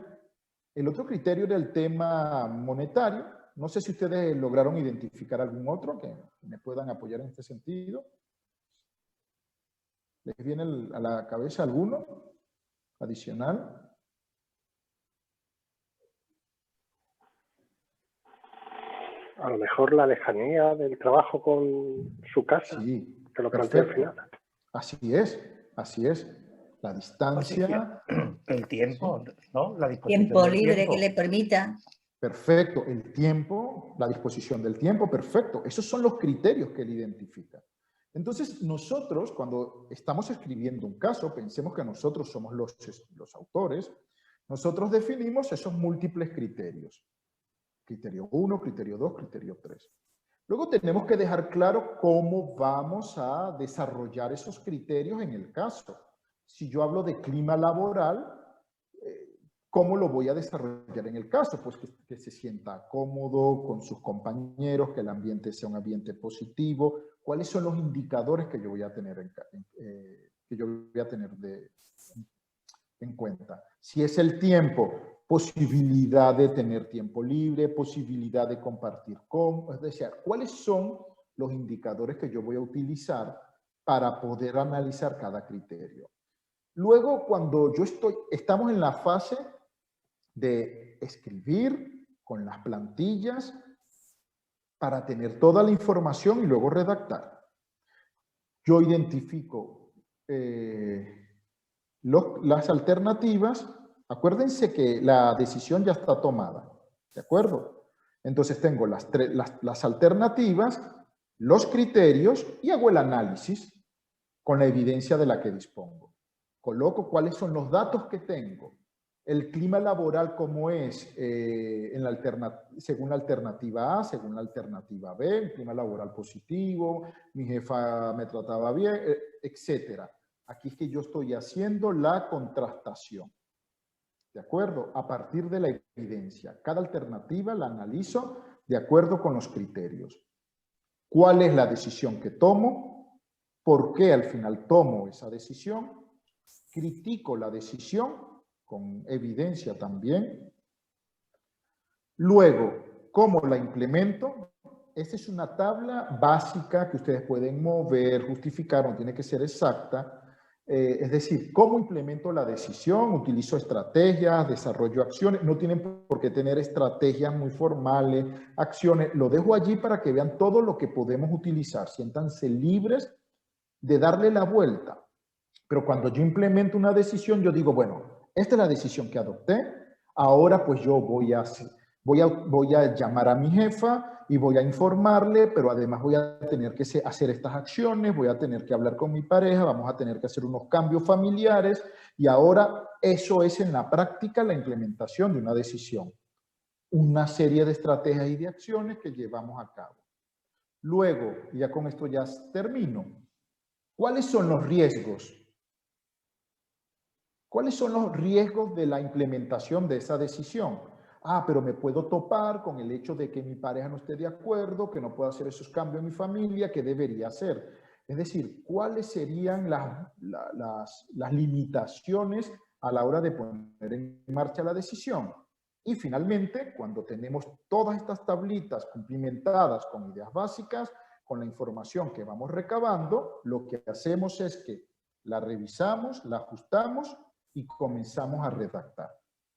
El otro criterio era el tema monetario. No sé si ustedes lograron identificar algún otro que me puedan apoyar en este sentido. ¿Les viene a la cabeza alguno adicional? A lo mejor la lejanía del trabajo con su casa, sí, que lo plantea al final. Así es. La distancia. El tiempo, ¿no? La disposición tiempo del libre tiempo. que le permita. Perfecto. El tiempo, la disposición del tiempo, perfecto. Esos son los criterios que él identifica. Entonces, nosotros, cuando estamos escribiendo un caso, pensemos que nosotros somos los autores, nosotros definimos esos múltiples criterios. Criterio 1, criterio 2, criterio 3. Luego tenemos que dejar claro cómo vamos a desarrollar esos criterios en el caso. Si yo hablo de clima laboral, ¿cómo lo voy a desarrollar en el caso? Pues que se sienta cómodo con sus compañeros, que el ambiente sea un ambiente positivo. ¿Cuáles son los indicadores que yo voy a tener en cuenta? Si es el tiempo, posibilidad de tener tiempo libre, posibilidad de compartir es decir, ¿cuáles son los indicadores que yo voy a utilizar para poder analizar cada criterio? Luego, cuando estamos en la fase de escribir con las plantillas para tener toda la información y luego redactar. Yo identifico las alternativas, acuérdense que la decisión ya está tomada, ¿de acuerdo? Entonces tengo las alternativas, los criterios y hago el análisis con la evidencia de la que dispongo. Coloco cuáles son los datos que tengo, el clima laboral cómo es según la alternativa A, según la alternativa B, el clima laboral positivo, mi jefa me trataba bien, etc. Aquí es que yo estoy haciendo la contrastación, ¿de acuerdo? A partir de la evidencia. Cada alternativa la analizo de acuerdo con los criterios. ¿Cuál es la decisión que tomo? ¿Por qué al final tomo esa decisión? Critico la decisión con evidencia también. Luego, ¿cómo la implemento? Esta es una tabla básica que ustedes pueden mover, justificar, no tiene que ser exacta. Es decir, ¿cómo implemento la decisión? Utilizo estrategias, desarrollo acciones. No tienen por qué tener estrategias muy formales, acciones. Lo dejo allí para que vean todo lo que podemos utilizar. Siéntanse libres de darle la vuelta. Pero cuando yo implemento una decisión, yo digo, bueno, esta es la decisión que adopté. Ahora pues yo voy a llamar a mi jefa y voy a informarle, pero además voy a tener que hacer estas acciones, voy a tener que hablar con mi pareja, vamos a tener que hacer unos cambios familiares y ahora eso es en la práctica la implementación de una decisión. Una serie de estrategias y de acciones que llevamos a cabo. Luego, y ya con esto ya termino, ¿cuáles son los riesgos? ¿Cuáles son los riesgos de la implementación de esa decisión? Ah, pero me puedo topar con el hecho de que mi pareja no esté de acuerdo, que no pueda hacer esos cambios en mi familia, ¿qué debería hacer? Es decir, ¿cuáles serían las limitaciones a la hora de poner en marcha la decisión? Y finalmente, cuando tenemos todas estas tablitas cumplimentadas con ideas básicas, con la información que vamos recabando, lo que hacemos es que la revisamos, la ajustamos y comenzamos a redactar.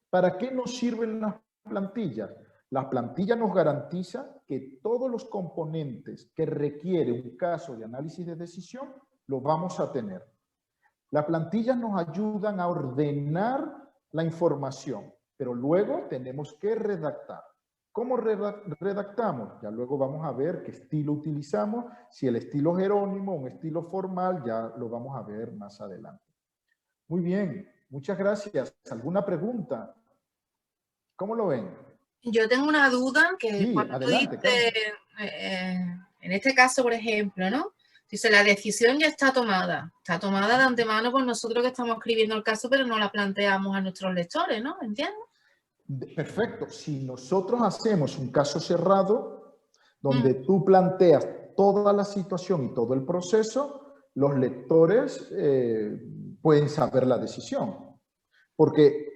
¿Para qué nos sirven las plantillas? Las plantillas nos garantizan que todos los componentes que requiere un caso de análisis de decisión los vamos a tener. Las plantillas nos ayudan a ordenar la información, pero luego tenemos que redactar. ¿Cómo redactamos? Ya luego vamos a ver qué estilo utilizamos, si el estilo jerónimo, un estilo formal, ya lo vamos a ver más adelante. Muy bien, muchas gracias. ¿Alguna pregunta? ¿Cómo lo ven? Yo tengo una duda que Sí, cuando adelante, dices, en este caso, por ejemplo, ¿no? Dice, la decisión ya está tomada de antemano por nosotros que estamos escribiendo el caso, pero no la planteamos a nuestros lectores, ¿no? ¿Entiendes? Perfecto. Si nosotros hacemos un caso cerrado, donde tú planteas toda la situación y todo el proceso, los lectores pueden saber la decisión. Porque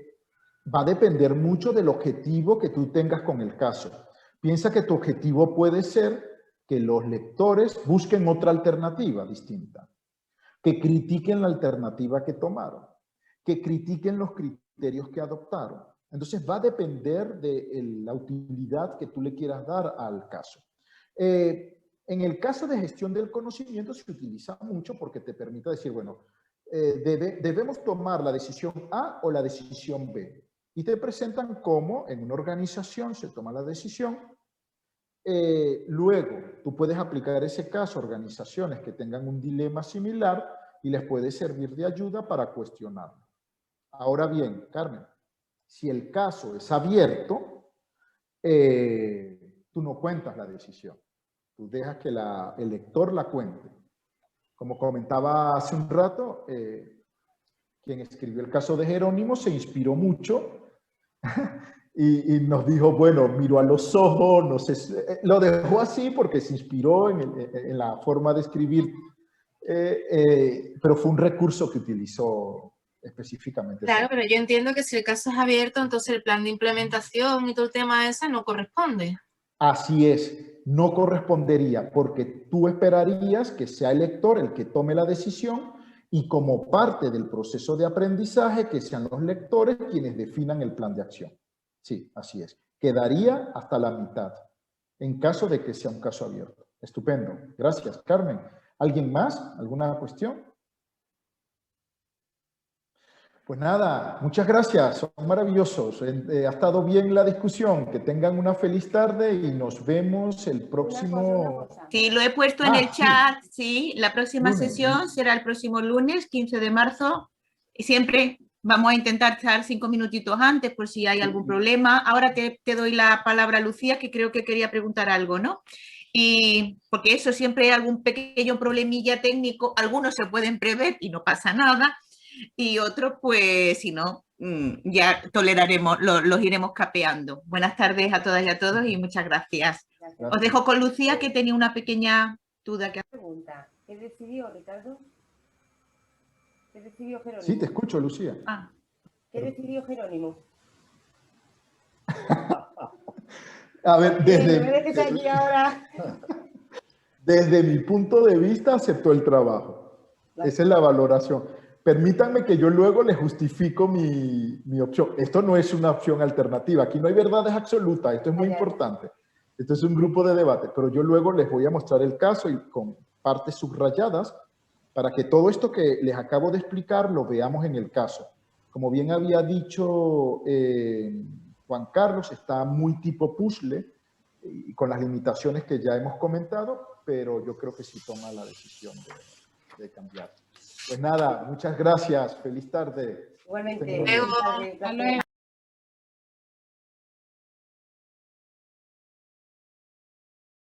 va a depender mucho del objetivo que tú tengas con el caso. Piensa que tu objetivo puede ser que los lectores busquen otra alternativa distinta, que critiquen la alternativa que tomaron, que critiquen los criterios que adoptaron. Entonces va a depender de la utilidad que tú le quieras dar al caso. En el caso de gestión del conocimiento se utiliza mucho porque te permite decir, bueno, debemos tomar la decisión A o la decisión B. Y te presentan cómo en una organización se toma la decisión. Luego, tú puedes aplicar ese caso a organizaciones que tengan un dilema similar y les puede servir de ayuda para cuestionarlo. Ahora bien, Carmen, si el caso es abierto, tú no cuentas la decisión. Tú dejas que el lector la cuente. Como comentaba hace un rato, quien escribió el caso de Jerónimo se inspiró mucho y nos dijo, bueno, miró a los ojos, no sé, lo dejó así porque se inspiró en la forma de escribir, pero fue un recurso que utilizó específicamente. Claro, pero yo entiendo que si el caso es abierto, entonces el plan de implementación y todo el tema ese no corresponde. Así es, no correspondería porque tú esperarías que sea el lector el que tome la decisión y como parte del proceso de aprendizaje que sean los lectores quienes definan el plan de acción. Sí, así es. Quedaría hasta la mitad en caso de que sea un caso abierto. Estupendo. Gracias, Carmen. ¿Alguien más? ¿Alguna cuestión? Pues nada, muchas gracias, son maravillosos. Ha estado bien la discusión. Que tengan una feliz tarde y nos vemos el próximo... Sí, lo he puesto en el chat, sí. La próxima sesión será el próximo lunes, 15 de marzo. Y siempre vamos a intentar estar 5 minutitos antes por si hay algún problema. Ahora te doy la palabra a Lucía, que creo que quería preguntar algo, ¿no? Y porque eso siempre hay algún pequeño problemilla técnico, algunos se pueden prever y no pasa nada, y otros pues si no, ya toleraremos, los iremos capeando. Buenas tardes a todas y a todos y muchas gracias. Os dejo con Lucía, que tenía una pequeña duda. Pregunta, ¿qué decidió Ricardo? ¿Qué decidió Jerónimo? Sí, te escucho, Lucía. ¿Qué decidió Jerónimo? A ver, desde mi punto de vista aceptó el trabajo. Esa es la valoración. Permítanme que yo luego le justifico mi opción. Esto no es una opción alternativa. Aquí no hay verdades absolutas. Esto es muy importante. Esto es un grupo de debate. Pero yo luego les voy a mostrar el caso y con partes subrayadas para que todo esto que les acabo de explicar lo veamos en el caso. Como bien había dicho Juan Carlos, está muy tipo puzzle y con las limitaciones que ya hemos comentado, pero yo creo que sí toma la decisión de cambiar. Pues nada, muchas gracias. Feliz tarde. Igualmente. Hasta luego.